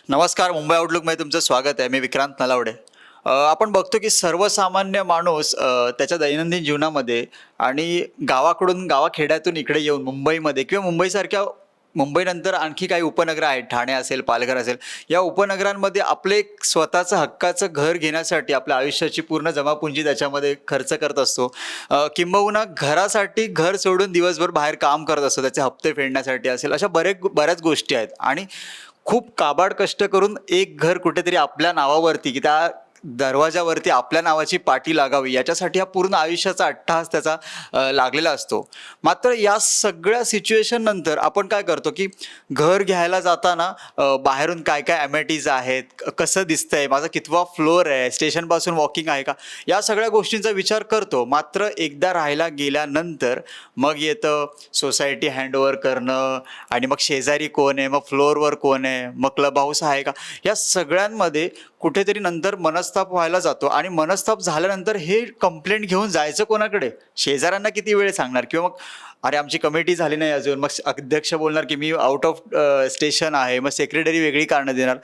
नमस्कार. मुंबई आउटलुकमध्ये तुमचं स्वागत आहे. मी विक्रांत नलावडे. आपण बघतो की सर्वसामान्य माणूस त्याच्या दैनंदिन जीवनामध्ये आणि गावाकडून गावाखेड्यातून इकडे येऊन मुंबईमध्ये किंवा मुंबईसारख्या मुंबईनंतर आणखी काही उपनगरं आहेत, ठाणे असेल, पालघर असेल, या उपनगरांमध्ये आपलं एक स्वतःचं हक्काचं घर घेण्यासाठी आपल्या आयुष्याची पूर्ण जमापुंजी त्याच्यामध्ये खर्च करत असतो. किंबहुना घरासाठी घर सोडून दिवसभर बाहेर काम करत असतो, त्याचे हप्ते फेडण्यासाठी असेल, अशा बऱ्याच गोष्टी आहेत आणि खूप काबाड कष्ट करून एक घर कुठेतरी आपल्या नावावरती की त्या दरवाजावरती आपल्या नावाची पाटी लागावी याच्यासाठी हा पूर्ण आयुष्याचा अट्टहास त्याचा लागलेला असतो. मात्र या सगळ्या सिच्युएशन नंतर आपण काय करतो की घर घ्यायला जाताना बाहेरून काय काय ॲमेनिटीज आहेत, कसं दिसतंय, माझा कितवा फ्लोअर आहे, स्टेशनपासून वॉकिंग आहे का, या सगळ्या गोष्टींचा विचार करतो. मात्र एकदा राहायला गेल्यानंतर मग येतं सोसायटी हँडओव्हर करणं आणि मग शेजारी कोण आहे, मग फ्लोअरवर कोण आहे, मग क्लब हाऊस आहे का, या सगळ्यांमध्ये कुठेतरी नंतर मनस्ताप व्हायला जातो. आणि मनस्ताप झाल्यानंतर हे कंप्लेंट घेऊन जायचं कोणाकडे? शेजाऱ्यांना किती वेळ सांगणार? किंवा मग अरे आमची कमिटी झाली नाही अजून, मग अध्यक्ष बोलणार की मी आउट ऑफ स्टेशन आहे, मग सेक्रेटरी वेगळी कारणं देणार.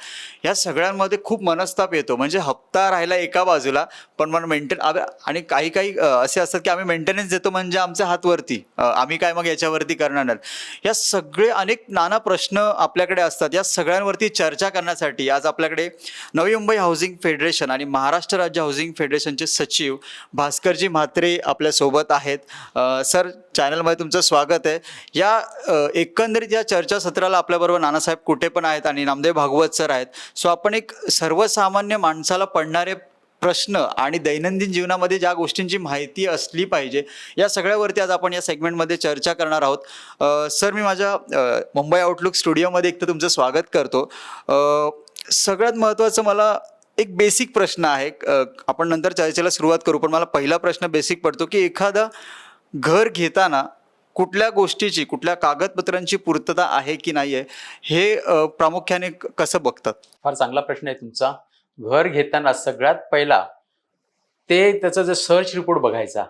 या सगळ्यांमध्ये खूप मनस्ताप येतो. म्हणजे हप्ता राहिला एका बाजूला, पण मग आणि काही काही असे असतात की आम्ही मेंटेनन्स देतो म्हणजे आमच्या हातवरती, आम्ही काय मग याच्यावरती करणार नाही. या सगळे अनेक नाना प्रश्न आपल्याकडे असतात. या सगळ्यांवरती चर्चा करण्यासाठी आज आपल्याकडे नवी मुंबई हाऊसिंग फेडरेशन आणि महाराष्ट्र राज्य हाऊसिंग फेडरेशनचे सचिव भास्करजी म्हात्रे आपल्यासोबत आहेत. सर, चॅनलमध्ये तुमचं स्वागत आहे. या एकंदरीत या चर्चासत्राला आपल्याबरोबर नानासाहेब कुटे पण आहेत आणि नामदेव भागवत सर आहेत. सो आपण एक सर्वसामान्य माणसाला पडणारे प्रश्न आणि दैनंदिन जीवनामध्ये ज्या गोष्टींची माहिती असली पाहिजे, या सगळ्यावरती आज आपण या सेगमेंटमध्ये चर्चा करणार आहोत. सर, मी माझ्या मुंबई आउटलुक स्टुडिओमध्ये एक तर तुमचं स्वागत करतो. सगळ्यात महत्त्वाचं मला एक बेसिक प्रश्न आहे. आपण नंतर चर्चेला सुरुवात करू, पण मला पहिला प्रश्न बेसिक पडतो की एखादा घर घेताना कुठल्या गोष्टीची, कुठल्या कागदपत्रांची पूर्तता आहे की नाही आहे, हे प्रामुख्याने कसं बघतात? फार चांगला प्रश्न आहे तुमचा. घर घेताना सगळ्यात पहिला ते त्याचा जे सर्च रिपोर्ट बघायचा.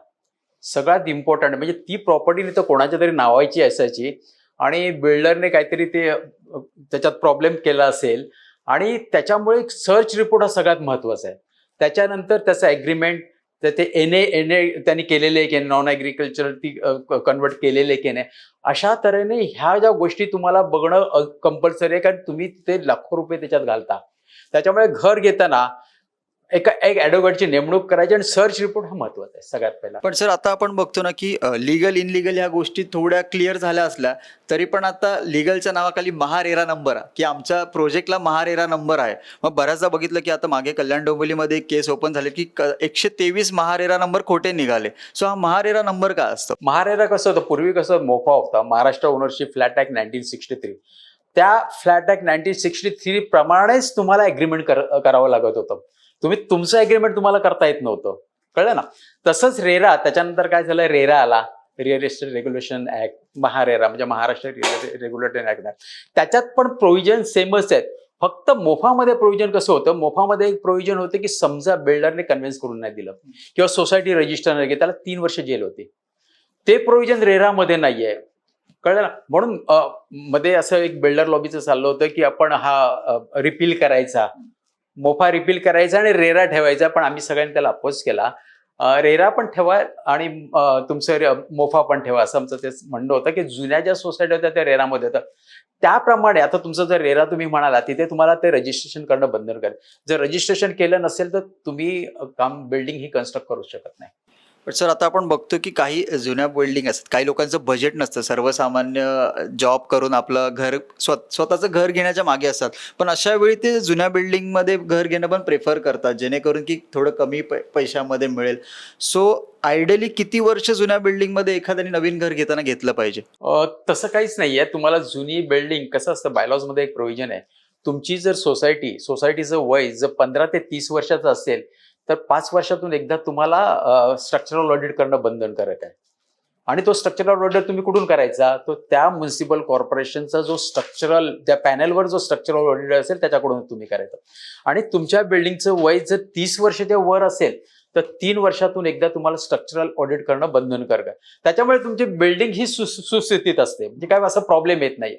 सगळ्यात इम्पॉर्टंट म्हणजे ती प्रॉपर्टी तर कोणाच्या तरी नावाची असायची आणि बिल्डरने काहीतरी ते त्याच्यात प्रॉब्लेम केला असेल आणि त्याच्यामुळे सर्च रिपोर्ट हा सगळ्यात महत्वाचा आहे. त्याच्यानंतर त्याचं ॲग्रीमेंट, तर ते एन ए त्यांनी केलेले आहे की नॉन ॲग्रिकल्चरल ती कन्वर्ट केलेले की नाही, अशा तऱ्हेने ह्या ज्या गोष्टी तुम्हाला बघणं कंपल्सरी आहे, कारण तुम्ही ते लाखो रुपये त्याच्यात घालता. त्याच्यामुळे घर घेताना एक ॲडव्होकेटची नेमणूक करायची आणि सर्च रिपोर्ट हा महत्वाचा आहे सगळ्यात पहिला. पण सर, आता आपण बघतो ना की लीगल इनलिगल ह्या गोष्टी थोड्या क्लिअर झाल्या असल्या तरी पण आता लीगलच्या नावाखाली महारेरा नंबर आहे की आमच्या प्रोजेक्टला महारेरा नंबर आहे. मग बऱ्याचदा बघितलं की आता मागे कल्याण डोंबिवलीमध्ये एक केस ओपन झाले की 123 महारेरा नंबर खोटे निघाले. सो हा महारेरा नंबर काय असतो? महारेरा कसं होतं, पूर्वी कसं मोफा होता, महाराष्ट्र ओनरशिप फ्लॅट ॲक्ट 1963. त्या फ्लॅट ॲक्ट 1963 प्रमाणेच तुम्हाला ॲग्रीमेंट करावं लागत होतं. तुम्ही तुमचं ॲग्रीमेंट तुम्हाला करता येत नव्हतं, कळलं ना. तसंच रेरा, त्याच्यानंतर काय झालं, रेरा आला, real estate regulation act. MahaRERA म्हणजे महाराष्ट्र रेग्युलेटरी ऍक्ट. त्याच्यात पण प्रोव्हिजन सेमच आहेत. फक्त मोफामध्ये प्रोव्हिजन कसं होतं, मोफामध्ये एक प्रोव्हिजन होतं की समजा बिल्डरने कन्व्हिन्स करून नाही दिलं किंवा सोसायटी रजिस्टर नाही केली, त्याला 3 वर्ष जेल होती. ते प्रोव्हिजन रेरामध्ये नाहीये, कळलं ना. म्हणून मध्ये असं एक बिल्डर लॉबीचं चाललं होतं की आपण हा रिपील करायचा, मोफा रिपील करायचा आणि रेरा ठेवायचा, पण आम्ही सगळ्यांनी त्याला अपोज केला. रेरा पण ठेवा आणि तुमचं मोफा पण ठेवा, असं आमचं तेच म्हणणं होतं की जुन्या ज्या सोसायटी होत्या त्या रेरामध्ये होत्या. त्याप्रमाणे आता तुमचं जर रेरा तुम्ही म्हणाला, तिथे तुम्हाला ते रजिस्ट्रेशन करणं बंधनकारक. जर रजिस्ट्रेशन केलं नसेल तर तुम्ही बिल्डिंग ही कन्स्ट्रक्ट करू शकत नाही. पण सर, आता आपण बघतो की काही जुन्या बिल्डिंग असतात, काही लोकांचं बजेट नसतं, सर्वसामान्य जॉब करून आपलं घर स्वतःचं घर घेण्याच्या मागे असतात. पण अशा वेळी ते जुन्या बिल्डिंगमध्ये घर घेणं पण प्रेफर करतात, जेणेकरून की थोडं कमी पैशामध्ये मिळेल. सो आयडियली किती वर्ष जुन्या बिल्डिंगमध्ये एखाद्याने नवीन घर घेताना घेतलं पाहिजे? तसं काहीच नाहीये. तुम्हाला जुनी बिल्डिंग कसं असतं, बायलॉज मध्ये एक प्रोव्हिजन आहे, तुमची जर सोसायटीचं वय जर 15 ते 30 वर्षाचं असेल तर 5 वर्षातून एकदा तुम्हाला स्ट्रक्चरल ऑडिट करणं बंधनकारक आहे. आणि तो स्ट्रक्चरल ऑडिट तुम्ही कुठून करायचा, तो त्या म्युन्सिपल कॉर्पोरेशनचा जो त्या पॅनलवर जो स्ट्रक्चरल ऑडिट असेल त्याच्याकडून तुम्ही करायचं. आणि तुमच्या बिल्डिंगचं वय जर 30 वर्षाच्या वर असेल तर 3 वर्षातून एकदा तुम्हाला स्ट्रक्चरल ऑडिट करणं बंधनकारक आहे. त्याच्यामुळे तुमची बिल्डिंग ही सुस्थितीत असते, म्हणजे काय असा प्रॉब्लेम येत नाही.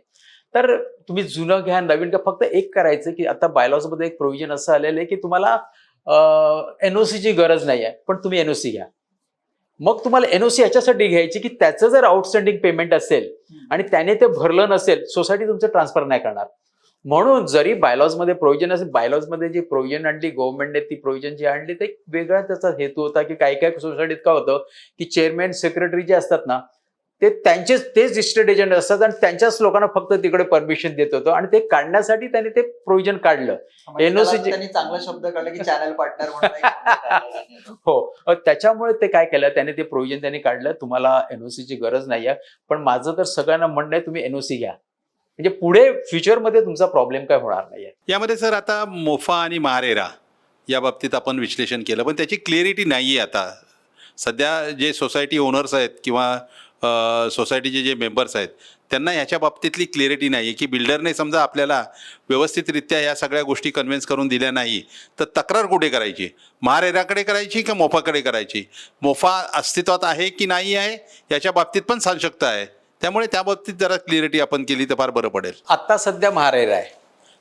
तर तुम्ही जुनं घ्या नवीन घ्या, फक्त एक करायचं की आता बायलॉज मध्ये एक प्रोव्हिजन असं आलेलं आहे की तुम्हाला एनओसीची गरज नाही आहे, पण तुम्ही एनओसी घ्या. मग तुम्हाला एनओसी याच्यासाठी घ्यायची की त्याचं जर आउटस्टँडिंग पेमेंट असेल आणि त्याने ते भरलं नसेल, सोसायटी तुमचं ट्रान्सफर नाही करणार. म्हणून जरी बायलॉज मध्ये प्रोव्हिजन असेल, बायलॉज मध्ये जी प्रोव्हिजन आणली गव्हर्नमेंटने, ती प्रोव्हिजन जी आणली ते वेगळा त्याचा हेतू होता की काही काही सोसायटीत काय होतं की चेअरमॅन सेक्रेटरी जे असतात ना, ते तेच इस्टेट एजंट असतात आणि त्यांच्याच लोकांना फक्त तिकडे परमिशन देत होतं आणि ते काढण्यासाठी त्यांनी ते प्रोव्हिजन काढलं. NOC NOC त्यांनी चांगला शब्द काढला की चॅनल पार्टनर. हो, त्याच्यामुळे ते काय केलं, त्याने ते प्रोव्हिजन त्यांनी काढलं, तुम्हाला एनओसीची गरज नाहीये. पण माझं तर सगळ्यांना म्हणणं आहे, तुम्ही एनओसी घ्या, म्हणजे पुढे फ्युचरमध्ये तुमचा प्रॉब्लेम काय होणार नाहीये. यामध्ये सर आता मोफा आणि महारेरा या बाबतीत आपण विश्लेषण केलं, पण त्याची क्लिअरिटी नाही आहे. आता सध्या जे सोसायटी ओनर्स आहेत किंवा सोसायटीचे जे मेंबर्स आहेत त्यांना ह्याच्या बाबतीतली क्लिअरिटी नाही आहे की बिल्डरने समजा आपल्याला व्यवस्थितरित्या या सगळ्या गोष्टी कन्व्हिन्स करून दिल्या नाही तर तक्रार कुठे करायची, महारेराकडे करायची का मोफाकडे करायची, मोफा अस्तित्वात आहे की नाही आहे याच्या बाबतीत पण साशंकता आहे. त्यामुळे त्या बाबतीत जरा क्लिअरिटी आपण केली तर फार बरं पडेल. आता सध्या महारेरा आहे,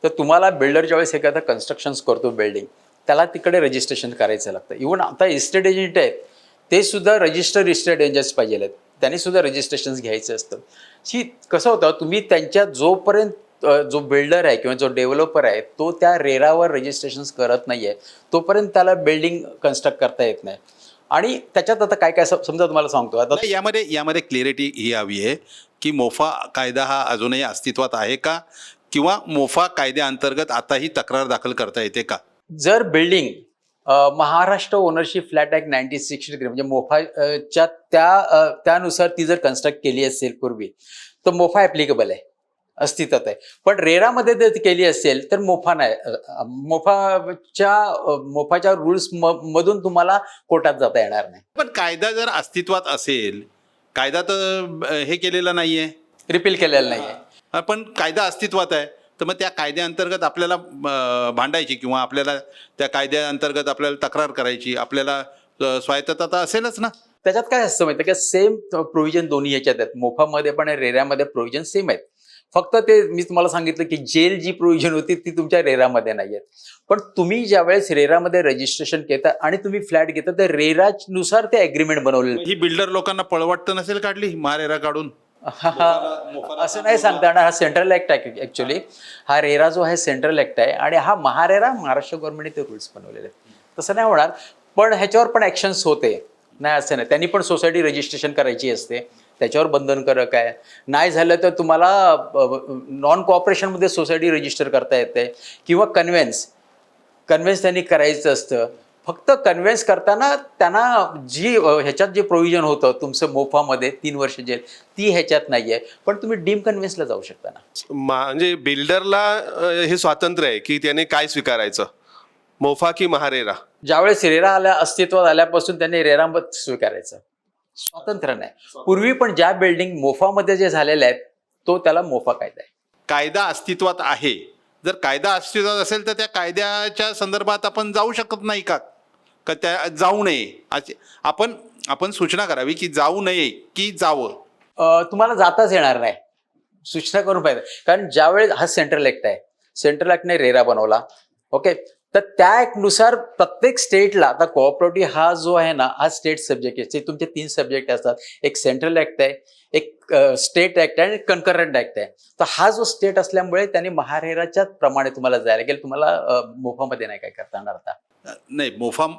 तर तुम्हाला बिल्डर ज्यावेळेस एखादा कन्स्ट्रक्शन करतो बिल्डिंग, त्याला तिकडे रजिस्ट्रेशन करायचं लागतं. इव्हन आता इस्टेट एजंट आहेत ते सुद्धा रजिस्टर्ड इस्टेट एजंट्स पाहिजे आहेत, त्यांनी सुद्धा रजिस्ट्रेशन घ्यायचं असतं. कसं होतं, तुम्ही त्यांच्या जोपर्यंत जो बिल्डर आहे किंवा जो डेव्हलपर आहे तो त्या रेरावर रजिस्ट्रेशन करत नाहीये तोपर्यंत त्याला बिल्डिंग कन्स्ट्रक्ट करता येत नाही. आणि त्याच्यात आता काय काय समजा तुम्हाला सांगतो आता, नाही, यामध्ये क्लिअरिटी ही हवी आहे की मोफा कायदा हा अजूनही अस्तित्वात आहे का, किंवा मोफा कायद्याअंतर्गत आताही तक्रार दाखल करता येते का. जर building Maharashtra ownership flat act 1963 म्हणजे मोफाच्या त्यानुसार ती जर कन्स्ट्रक्ट केली असेल पूर्वी, तर मोफा ऍप्लिकेबल आहे, अस्तित्वात आहे. पण रेरामध्ये जर केली असेल तर मोफा नाही. मोफाच्या रूल्स मधून तुम्हाला कोर्टात जाता येणार नाही. पण कायदा जर अस्तित्वात असेल, कायदा तर हे केलेला नाही आहे, रिपील केलेलं नाहीये. पण कायदा अस्तित्वात आहे, तर मग त्या कायद्याअंतर्गत आपल्याला भांडायची किंवा आपल्याला त्या कायद्याअंतर्गत आपल्याला तक्रार करायची, आपल्याला स्वायत्तता तर असेलच ना. त्याच्यात काय असतं माहिती का, सेम प्रोव्हिजन दोन्ही ह्याच्यात आहेत, मोफामध्ये पण रेरामध्ये प्रोव्हिजन सेम आहेत. फक्त ते मी तुम्हाला सांगितलं की जेल जी प्रोव्हिजन होती ती तुमच्या रेरामध्ये नाही आहेत. पण तुम्ही ज्यावेळेस रेरामध्ये रजिस्ट्रेशन घेता आणि तुम्ही फ्लॅट घेता तर रेरानुसार ते अग्रीमेंट बनवलेलं. ही बिल्डर लोकांना पळवाट तर नसेल काढली महारेरा काढून. असं नाही सांगता येणार. हा सेंट्रल ऍक्ट आहे ऍक्च्युली. हा रेरा जो आहे सेंट्रल ऍक्ट आहे आणि हा महारेरा महाराष्ट्र गव्हर्नमेंटने ते रूल्स बनवलेले आहेत. तसं नाही होणार, पण ह्याच्यावर पण ऍक्शन्स होते, नाही असं नाही. त्यांनी पण सोसायटी रजिस्ट्रेशन करायची असते, त्याच्यावर बंधनकारक आहे. नाही झालं तर तुम्हाला नॉन कॉपरेशनमध्ये सोसायटी रजिस्टर करता येते किंवा कन्व्हेन्स त्यांनी करायचं असतं. फक्त कन्व्हेन्स करताना त्यांना जी ह्याच्यात जे प्रोव्हिजन होतं तुमचं मोफामध्ये 3 वर्ष जेल, ती ह्याच्यात नाही आहे. पण तुम्ही डीम कन्व्हेन्सला जाऊ शकता ना. म्हणजे बिल्डरला हे स्वातंत्र्य आहे की त्याने काय स्वीकारायचं, मोफा की महारेरा. ज्यावेळेस रेरा अस्तित्वात आल्यापासून त्यांनी रेरामध्ये स्वीकारायचं, स्वातंत्र्य नाही. पूर्वी पण ज्या बिल्डिंग मोफामध्ये जे झालेल्या आहेत तो त्याला मोफा कायदा आहे. कायदा अस्तित्वात आहे, जर कायदा अस्तित्वात असेल तर त्या कायद्याच्या संदर्भात आपण जाऊ शकत नाही का त्या जाऊ नये. आपण सूचना करावी की जाऊ नये की जावं. तुम्हाला जाताच येणार नाही, सूचना करून पाहिजे. कारण ज्यावेळेस हा सेंट्रल ऍक्ट आहे, सेंट्रल ऍक्टने रेरा बनवला, ओके, तर त्या ऍक्टनुसार प्रत्येक स्टेटला, आता कोऑपरेटिव्ह हा जो आहे ना हा स्टेट सब्जेक्ट आहे. तुमचे 3 सब्जेक्ट असतात, एक सेंट्रल ऍक्ट आहे, एक स्टेट ऍक्ट आहे आणि कन्करंट ऍक्ट आहे. तर हा जो स्टेट असल्यामुळे त्यांनी महारेराच्या प्रमाणे तुम्हाला जायला लागेल, तुम्हाला मोफामध्ये नाही काय करता येणार. आता नाही,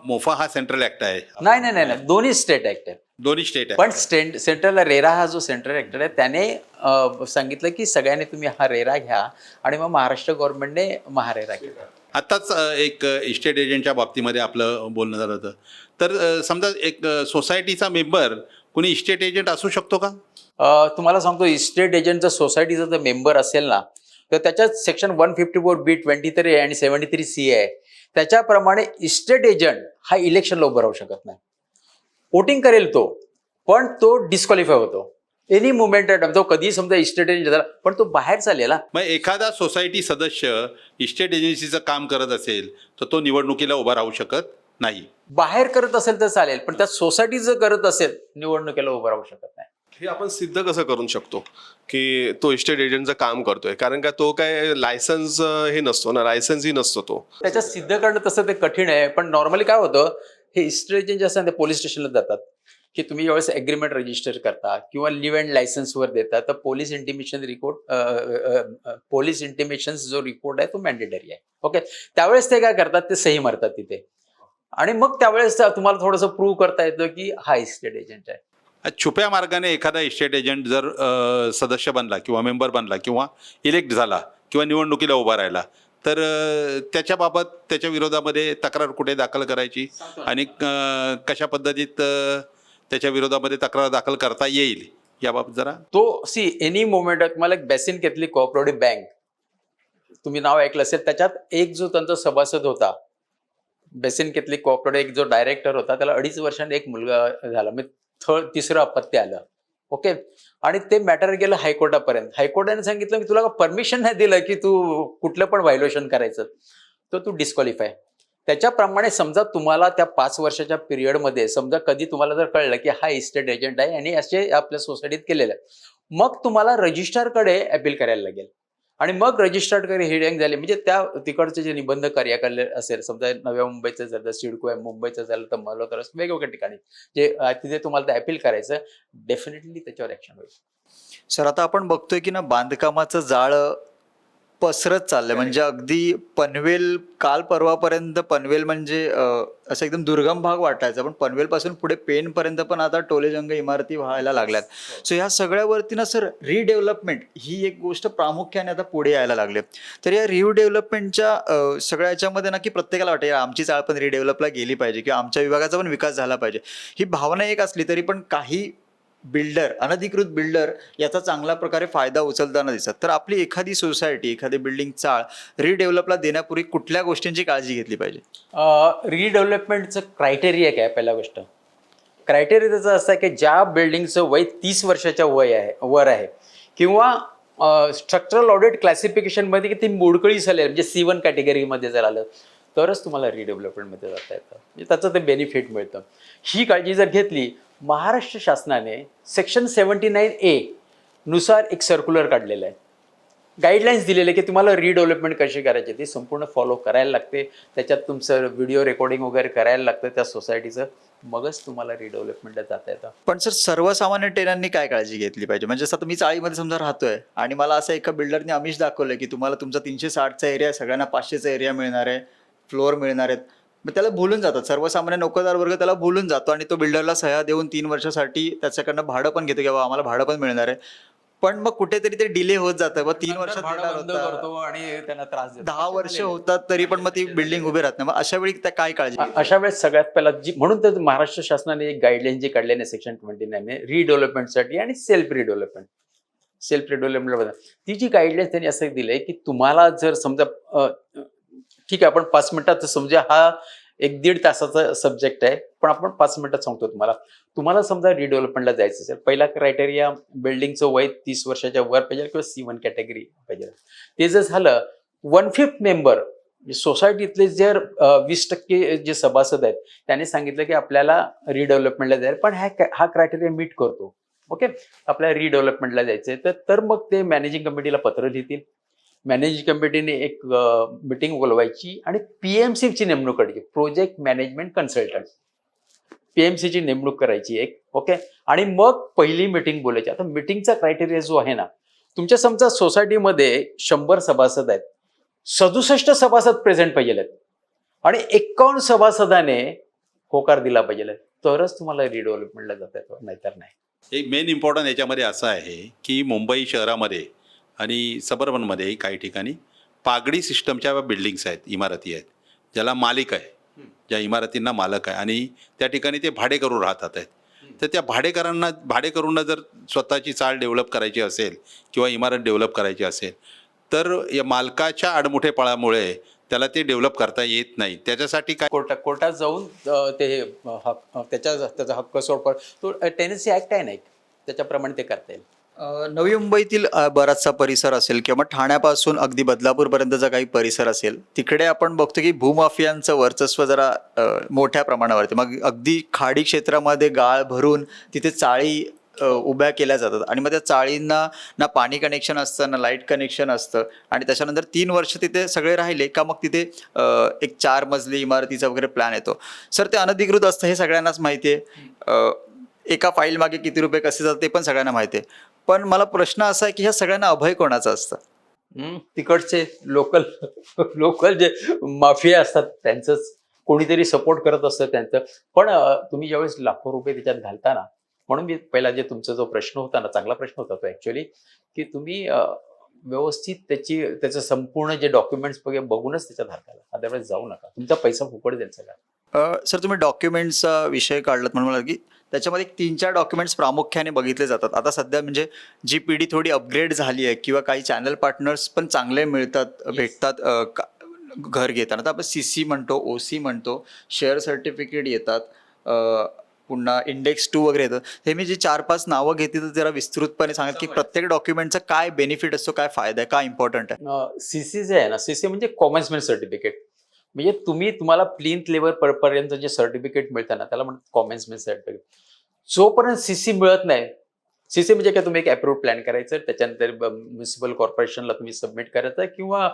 मोफा हा सेंट्रल ऍक्ट आहे. नाही, दोन्ही स्टेट ऍक्ट आहेत, दोन्ही स्टेट आहे. पण सेंट्रल रेरा हा जो सेंट्रल ऍक्ट आहे त्याने सांगितलं की सगळ्यांनी तुम्ही हा रेरा घ्या आणि मग महाराष्ट्र गव्हर्नमेंटने महारेरा घ्या. आत्ताच एक इस्टेट एजंटच्या बाबतीमध्ये आपलं बोलणं झालं होतं, तर समजा एक सोसायटीचा मेंबर कोणी इस्टेट एजंट असू शकतो का. तुम्हाला सांगतो, इस्टेट एजंट जर सोसायटीचा जर मेंबर असेल ना तर त्याच्यात सेक्शन 154B23 आणि 73C आहे. त्याच्याप्रमाणे इस्टेट एजंट हा इलेक्शनला उभं राहू शकत नाही. वोटिंग करेल तो, पण तो डिस्क्वालिफाय होतो एनी मुवमेंट. तो कधी समजा इस्टेट एजंट झाला पण तो बाहेर चालेला. मग एखादा सोसायटी सदस्य इस्टेट एजन्सीचं काम करत असेल तर तो निवडणुकीला उभा राहू शकत नाही. बाहेर करत असेल तर चालेल, पण त्या सोसायटी जर करत असेल निवडणुकीला उभं राहू शकत नाही. हे आपण सिद्ध कसं करू शकतो की तो इस्टेट एजंटचं काम करतोय? कारण का तो काय लायसन्स हे नसतो ना, लायसन्सही नसतो तो. त्याच्यात सिद्ध करणं तसं ते कठीण आहे, पण नॉर्मली काय होतं, हे इस्टेट एजंट जे असतात ते पोलीस स्टेशनला जातात की तुम्ही ज्यावेळेस ॲग्रीमेंट रजिस्टर करता किंवा लिव्ह अँड लायसन्सवर देता, तर पोलीस इंटिमेशन जो रिपोर्ट आहे तो मॅन्डेटरी आहे. ओके, त्यावेळेस ते काय करतात, ते सही मारतात तिथे, आणि मग त्यावेळेस तुम्हाला थोडंसं प्रूव्ह करता येतं की हा इस्टेट एजंट आहे. छुप्या मार्गाने एखादा इस्टेट एजंट जर सदस्य बनला किंवा मेंबर बनला किंवा इलेक्ट झाला किंवा निवडणुकीला उभा राहिला, तर त्याच्याबाबत त्याच्या विरोधामध्ये तक्रार कुठे दाखल करायची आणि कशा पद्धतीत त्याच्या विरोधामध्ये तक्रार दाखल करता येईल याबाबत जरा. तो एनी मोमेंट तुम्हाला एक बेसिन कॅथलिक कोऑपरेटिव्ह बँक, तुम्ही नाव ऐकलं असेल, त्याच्यात एक जो त्यांचा सभासद होता, बेसिन कॅथलिक कोऑपरेटिव्ह एक जो डायरेक्टर होता, त्याला 2.5 वर्षांनी एक मुलगा झाला, म्हणजे तिसरं अपत्य आलं. ओके, आणि ते मॅटर गेलं हायकोर्टापर्यंत. हायकोर्टाने सांगितलं की तुला परमिशन नाही दिलं की तू कुठलं पण व्हायोलेशन करायचं, तर तू डिस्क्वालिफाय. त्याच्याप्रमाणे समजा तुम्हाला त्या 5 वर्षाच्या पिरियडमध्ये समजा कधी तुम्हाला जर कळलं की हा इस्टेट एजंट आहे आणि असे आपल्या सोसायटीत केलेलं आहे, मग तुम्हाला रजिस्ट्रारकडे अपील करायला लागेल, आणि मग रजिस्ट्रारकडे हिअरिंग झाली म्हणजे त्या तिकडचे जे निबंध कार्यालय असेल, समजा नव्या मुंबईचं झालं, सिडको आहे मुंबईचं झालं, तर मलोतर वेगवेगळ्या ठिकाणी जे तिथे तुम्हाला ते अपील करायचं, डेफिनेटली त्याच्यावर ऍक्शन होईल. सर, आता आपण बघतोय की ना बांधकामाचं जाळ पसरत चाललंय. म्हणजे अगदी पनवेल, काल परवापर्यंत पनवेल म्हणजे असं एकदम दुर्गम भाग वाटायचा, पण पनवेल पासून पुढे पेणपर्यंत पण आता टोलेजंग इमारती व्हायला लागल्यात. सो ह्या सगळ्यावरती ना सर रिडेव्हलपमेंट ही एक गोष्ट प्रामुख्याने आता पुढे यायला लागले. तर या रिडेव्हलपमेंटच्या सगळ्या याच्यामध्ये ना की प्रत्येकाला वाटतं या आमची चाळ पण रिडेव्हलपला गेली पाहिजे किंवा आमच्या विभागाचा पण विकास झाला पाहिजे. ही भावना एक असली तरी पण काही बिल्डर, अनधिकृत बिल्डर याचा चांगल्या प्रकारे फायदा उचलताना दिसतात. तर आपली एखादी सोसायटी, एखादी बिल्डिंग चाळ रिडेव्हलपला देण्यापूर्वी कुठल्या गोष्टींची काळजी घेतली पाहिजे? रिडेव्हलपमेंटचं क्रायटेरिया काय? पहिला गोष्ट, क्रायटेरिया त्याचं असं आहे की ज्या बिल्डिंगचं वय 30 वर्षाच्या वर आहे किंवा स्ट्रक्चरल ऑडिट क्लासिफिकेशनमध्ये की ती मोडकळी झाली म्हणजे C1 कॅटेगरीमध्ये जर आलं, तरच तुम्हाला रिडेव्हलपमेंटमध्ये जाता येतं, म्हणजे त्याचं ते बेनिफिट मिळतं. ही काळजी जर घेतली, महाराष्ट्र शासनाने सेक्शन 79A नुसार एक सर्क्युलर काढलेलं आहे, गाईडलाईन्स दिलेले की तुम्हाला रिडेव्हलपमेंट कशी करायची ती संपूर्ण फॉलो करायला लागते. त्याच्यात तुमचं व्हिडिओ रेकॉर्डिंग वगैरे करायला लागतं त्या सोसायटीचं, मगच तुम्हाला रिडेव्हलपमेंटला जाता येतं. पण सर, सर्वसामान्य टेनांनी काय काळजी घेतली पाहिजे? म्हणजे आता मी चाळीमध्ये समजा राहतोय आणि मला असं एका बिल्डरने आमिष दाखवलंय की तुम्हाला तुमचा 360चा एरिया, सगळ्यांना 500चा एरिया मिळणार आहे, फ्लोअर मिळणार आहेत. मग त्याला भुलून जातात, सर्वसामान्य नोकरदार वर्ग त्याला भुलून जातो आणि तो बिल्डरला सह्या देऊन 3 वर्षासाठी त्याच्याकडनं भाडं पण घेतो की बाबा आम्हाला भाडं पण मिळणार आहे. पण मग कुठेतरी ते डिले होत जातं. मग 3 वर्षात भाडं देणार बंद होता, करतो आणि त्यांना त्रास देतो. 10 वर्ष होतात तरी पण मग ती बिल्डिंग उभी राहत नाही. मग अशा वेळी त्या काय काळजी घेतली? अशा वेळेस सगळ्यात पहिला म्हणून तर महाराष्ट्र शासनाने एक गाईडलाईन जी काढली आहे सेक्शन 29 रिडेव्हलपमेंटसाठी आणि सेल्फ रिडेव्हलपमेंट ती जी गाईडलाईन त्यांनी असं दिलंय की तुम्हाला जर समजा ठीक आहे, आपण 5 मिनिटात समजा हा 1-1.5 तासाचा सब्जेक्ट आहे, पण आपण 5 मिनिटात सांगतो तुम्हाला समजा रिडेव्हलपमेंटला जायचं असेल, पहिला क्रायटेरिया बिल्डिंगचं वय 30 वर्षाच्या वर पाहिजे किंवा C1 कॅटेगरी पाहिजे. ते जर झालं, 1/5 मेंबर सोसायटीतले जर 20% जे सभासद आहेत त्यांनी सांगितलं की आपल्याला रिडेव्हलपमेंटला जायचं, पण हा क्रायटेरिया मीट करतो, ओके, आपल्याला रिडेव्हलपमेंटला जायचंय, तर मग ते मॅनेजिंग कमिटीला पत्र लिहितील. मॅनेजिंग कमिटीने एक मिटिंग बोलवायची आणि PMCची नेमणूक करायची, प्रोजेक्ट मॅनेजमेंट कन्सल्टंट, PMCची नेमणूक करायची एक, ओके, आणि मग पहिली मिटिंग बोलायची. आता मिटिंगचा क्रायटेरिया जो आहे ना, तुमच्या समजा सोसायटीमध्ये 100 सभासद आहेत, 67 सभासद प्रेझेंट पाहिजे आणि 51 सभासदाने होकार दिला पाहिजे, तरच तुम्हाला रिडेव्हलपमेंटला जाता येतो, नाहीतर नाही. एक मेन इम्पॉर्टंट याच्यामध्ये असं आहे की मुंबई शहरामध्ये आणि सबर्बनमध्ये काही ठिकाणी पागडी सिस्टमच्या बिल्डिंग्स आहेत, इमारती आहेत, ज्याला मालिक आहे, ज्या इमारतींना मालक आहे आणि त्या ठिकाणी ते भाडेकरू राहतात आहेत. तर त्या भाडेकरूंना जर स्वतःची चाळ डेव्हलप करायची असेल किंवा इमारत डेव्हलप करायची असेल, तर या मालकाच्या आडमुठेपणामुळे त्याला ते डेव्हलप करता येत नाही. त्याच्यासाठी काय कोर्टात जाऊन ते त्याचा हक्क सोडपण, तो टेनन्सी ऍक्ट आहे ना, त्याच्याप्रमाणे ते करता येईल. नवी मुंबईतील बराचसा परिसर असेल किंवा मग ठाण्यापासून अगदी बदलापूरपर्यंतचा काही परिसर असेल, तिकडे आपण बघतो की भूमाफियांचं वर्चस्व जरा मोठ्या प्रमाणावरती. मग अगदी खाडी क्षेत्रामध्ये गाळ भरून तिथे चाळी उभ्या केल्या जातात आणि मग त्या चाळींना ना पाणी कनेक्शन असतं ना लाईट कनेक्शन असतं आणि त्याच्यानंतर 3 वर्ष तिथे सगळे राहिले का मग तिथे एक 4 मजली इमारतीचा वगैरे प्लॅन येतो. सर ते अनधिकृत असतं हे सगळ्यांनाच माहिती आहे. एका फाईल मागे किती रुपये कसे जातात ते पण सगळ्यांना माहिती आहे. पण मला प्रश्न असा आहे की ह्या सगळ्यांना अभय कोणाचं असतं? तिकडचे लोकल लोकल जे माफिया असतात त्यांचंच कोणीतरी सपोर्ट करत असतं त्यांचं. पण तुम्ही ज्यावेळेस लाखो रुपये त्याच्यात घालता ना, म्हणून मी पहिला जे तुमचा जो प्रश्न होता ना, चांगला प्रश्न होता तो ऍक्च्युअली, की तुम्ही व्यवस्थित त्याचं संपूर्ण जे डॉक्युमेंट्स वगैरे बघूनच त्याच्यात हाताला, अदरवाईज जाऊ नका, तुमचा पैसा फुकट जाईल सगळा. सर तुम्ही डॉक्युमेंट्सचा विषय काढलात म्हणून मला की त्याच्यामध्ये 3-4 डॉक्युमेंट्स प्रामुख्याने बघितले जातात. आता सध्या म्हणजे जी पिढी थोडी अपग्रेड झाली आहे किंवा काही चॅनल पार्टनर्स पण चांगले मिळतात भेटतात घर घेताना. तर आपण CC म्हणतो, OC म्हणतो, शेअर सर्टिफिकेट येतात, पुन्हा इंडेक्स 2 वगैरे येतं. हे मी जी 4-5 नावं घेतली तर जरा विस्तृतपणे सांगा की प्रत्येक डॉक्युमेंटचा काय बेनिफिट असतो, काय फायदा आहे, काय इम्पॉर्टंट आहे? CC जे आहे ना, CC म्हणजे कॉमन्समेंट सर्टिफिकेट. म्हणजे तुम्हाला प्लिंथ लेवल पर्यंत जे सर्टिफिकेट मिळतं ना, त्याला म्हणतात कॉमन्समेंट सर्टिफिकेट. जोपर्यंत CC मिळत नाही, CC म्हणजे काय, तुम्ही एक अप्रूव्ह प्लॅन करायचं, त्याच्यानंतर म्युन्सिपल कॉर्पोरेशनला तुम्ही सबमिट करायचं किंवा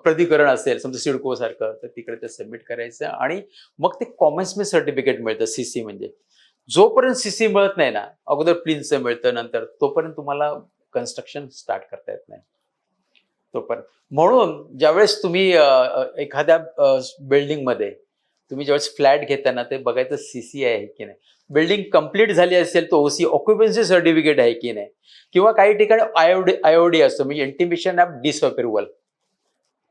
प्राधिकरण असेल समजा सिडको सारखं, तर तिकडे ते सबमिट करायचं आणि मग ते कॉमन्समेंट सर्टिफिकेट मिळतं. CC म्हणजे जोपर्यंत CC मिळत नाही ना, अगोदर प्लिंथचं मिळतं नंतर, तोपर्यंत तुम्हाला कन्स्ट्रक्शन स्टार्ट करता येत नाही तोपर्यंत. म्हणून ज्यावेळेस तुम्ही एखाद्या बिल्डिंगमध्ये तुम्ही ज्यावेळेस फ्लॅट घेताना ते बघायचं CC आहे की नाही. बिल्डिंग कंप्लीट झाली असेल तर OC ऑक्युपन्सी सर्टिफिकेट आहे की नाही, किंवा काही ठिकाणी IOD असतो, म्हणजे इंटिमेशन ऑफ डिसअप्रुव्हल,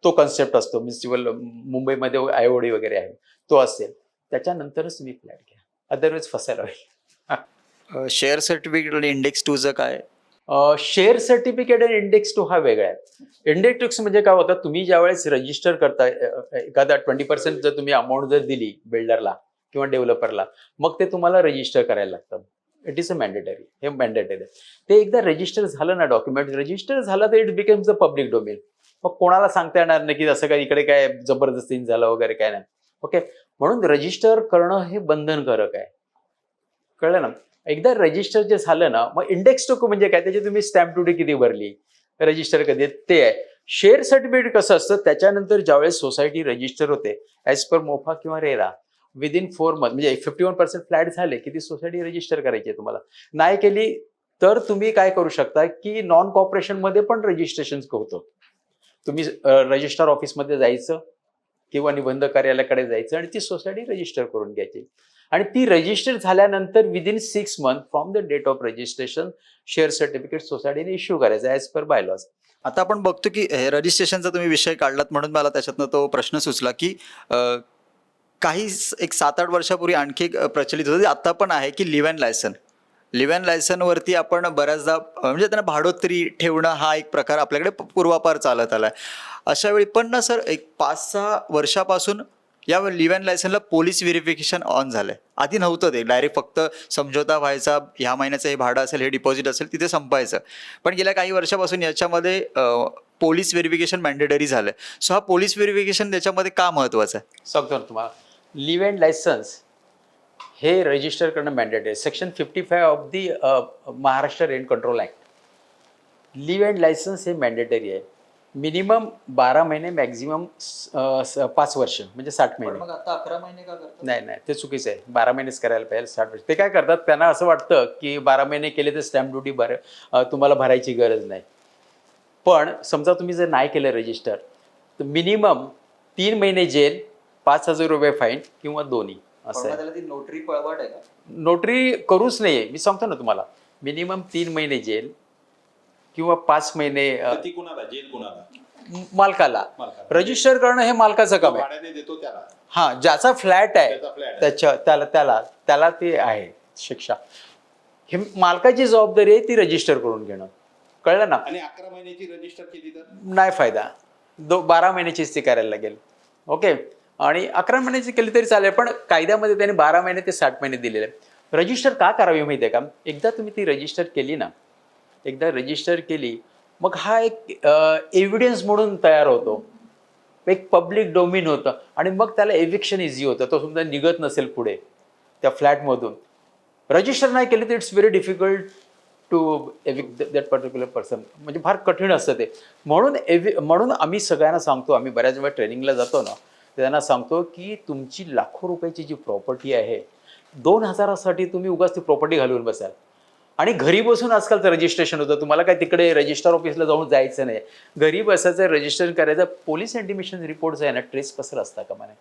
तो कन्सेप्ट असतो. म्युन्सिपल मुंबईमध्ये IOD वगैरे आहे, तो असेल त्याच्यानंतरच तुम्ही फ्लॅट घ्या, अदरवाईज फसायला होईल. शेअर सर्टिफिकेट आणि इंडेक्स 2चं काय? शेअर सर्टिफिकेट आणि इंडेक्स 2 हा वेगळा आहे. इंडेक्स म्हणजे काय होतं, तुम्ही ज्यावेळेस रजिस्टर करता एखादा 20% जर तुम्ही अमाऊंट जर दिली बिल्डरला किंवा डेव्हलपरला, मग ते तुम्हाला रजिस्टर करायला लागतं. इट इज अ मॅन्डेटरी, हे मॅन्डेटरी आहे. ते एकदा रजिस्टर झालं ना, डॉक्युमेंट रजिस्टर झालं तर it becomes a public domain. मग कोणाला सांगता येणार नाही की असं काय इकडे काय जबरदस्तीने झालं वगैरे काय नाही. ओके, म्हणून रजिस्टर करणं हे बंधनकारक आहे, कळलं ना. एकदा रजिस्टर जे झालं ना, मग इंडेक्स 2 म्हणजे काय, त्याची तुम्ही स्टॅम्प ड्युटी किती भरली, रजिस्टर कधी ते आहे. शेअर सर्टिफिकेट कसं असतं, त्याच्यानंतर ज्यावेळेस सोसायटी रजिस्टर होते ॲज पर मोफा किंवा रेरा, विदिन 4 मंथ म्हणजे 51% फ्लॅट झाले की ती सोसायटी रजिस्टर करायची आहे तुम्हाला. नाही केली तर तुम्ही काय करू शकता की नॉन कॉर्पोरेशनमध्ये पण रजिस्ट्रेशन होतं. तुम्ही रजिस्टर ऑफिसमध्ये जायचं किंवा निबंध कार्यालयाकडे जायचं आणि ती सोसायटी रजिस्टर करून घ्यायची. आणि ती रजिस्टर झाल्यानंतर within 6 month from the date of registration share certificate सोसायटीने इश्यू करायचं ॲज पर बायलॉज. आता आपण बघतो की हे रजिस्ट्रेशनचा तुम्ही विषय काढलात म्हणून मला त्याच्यातनं तो प्रश्न सुचला की काही एक 7-8 वर्षापूर्वी आणखी एक प्रचलित होतं, आता पण आहे की leave and license. Leave and लायसनवरती आपण बऱ्याचदा म्हणजे त्यांना भाडोत्री ठेवणं हा एक प्रकार आपल्याकडे पूर्वापार चालत आला आहे. अशा वेळी पण ना सर एक 5-6 वर्षापासून या लिव्ह अँड लायसनला पोलीस व्हेरिफिकेशन ऑन झालं आहे. आधी नव्हतं, ते डायरेक्ट फक्त समझोता व्हायचा, ह्या महिन्याचं हे भाडं असेल, हे डिपॉझिट असेल तिथे संपायचं. पण गेल्या काही वर्षापासून याच्यामध्ये पोलीस व्हेरिफिकेशन मॅन्डेटरी झालं आहे. सो हा पोलीस व्हेरिफिकेशन त्याच्यामध्ये का महत्त्वाचं आहे? सांगतो ना तुम्हाला. लिव्ह अँड लायसन्स हे रजिस्टर करणं मॅन्डेटरी आहे. Section 55 of the Maharashtra rent control act. Leave and licence हे मॅन्डेटरी आहे. मिनिमम 12 महिने, मॅक्झिमम 5 वर्ष म्हणजे 60 महिने. मग आता 11 महिने का करतात? नाही, ते चुकीचं आहे. 12 महिनेच करायला पाहिजे, 60 वर्ष. ते काय करतात, त्यांना असं वाटतं की 12 महिने केले तर स्टॅम्प ड्युटी तुम्हाला भरायची गरज नाही. पण समजा तुम्ही जर नाही केलं रजिस्टर तर मिनिमम 3 महिने जेल, 5,000 रुपये फाईन किंवा दोन्ही असं आहे. त्याला ती नोटरी पळवाट आहे का? नोटरी करूच नाहीये, मी सांगतो ना तुम्हाला. मिनिमम 3 महिने जेल किंवा 5 महिने ती कुणाला, जेल कुणाला? मालकाला. रजिस्टर करणं हे मालकाचं काम आहे. भाड्याने देतो त्याला. हा, ज्याचा फ्लॅट आहे त्याचा flat आहे. त्याला ते आहे शिक्षा. हे मालकाची जबाबदारी आहे ती रजिस्टर करून घेणं, कळलं ना. आणि 11 महिन्याची रजिस्टर केली तर नाही फायदा, 12 महिन्याचीच ती करायला लागेल. ओके, आणि 11 महिन्याची केली तरी चालेल, पण कायद्यामध्ये त्याने 12 महिने ते 60 महिने दिलेले आहे. रजिस्टर का करावी माहिती आहे का, एकदा तुम्ही ती रजिस्टर केली ना, मग हा एक एव्हिडन्स म्हणून तयार होतो, एक पब्लिक डोमेन होतं आणि मग त्याला एविक्शन इझी होतं. तो समजा निघत नसेल पुढे त्या फ्लॅटमधून, रजिस्टर नाही केली तर it's very difficult to evict that particular person. म्हणजे फार कठीण असतं ते. म्हणून आम्ही सगळ्यांना सांगतो, आम्ही बऱ्याच वेळा ट्रेनिंगला जातो ना, त्यांना सांगतो की तुमची लाखो रुपयाची जी प्रॉपर्टी आहे 2,000साठी तुम्ही उगाच ती प्रॉपर्टी घालवून बसाल. आणि घरी बसून आजकालचं रजिस्ट्रेशन होतं. तुम्हाला काय तिकडे रजिस्टर ऑफिसला जाऊन जायचं नाही. घरी बसायचं, रजिस्ट्रेशन करायचं. पोलीस इंटिमेशन रिपोर्ट जो आहे ना, ट्रेस कसं असता कामा नये.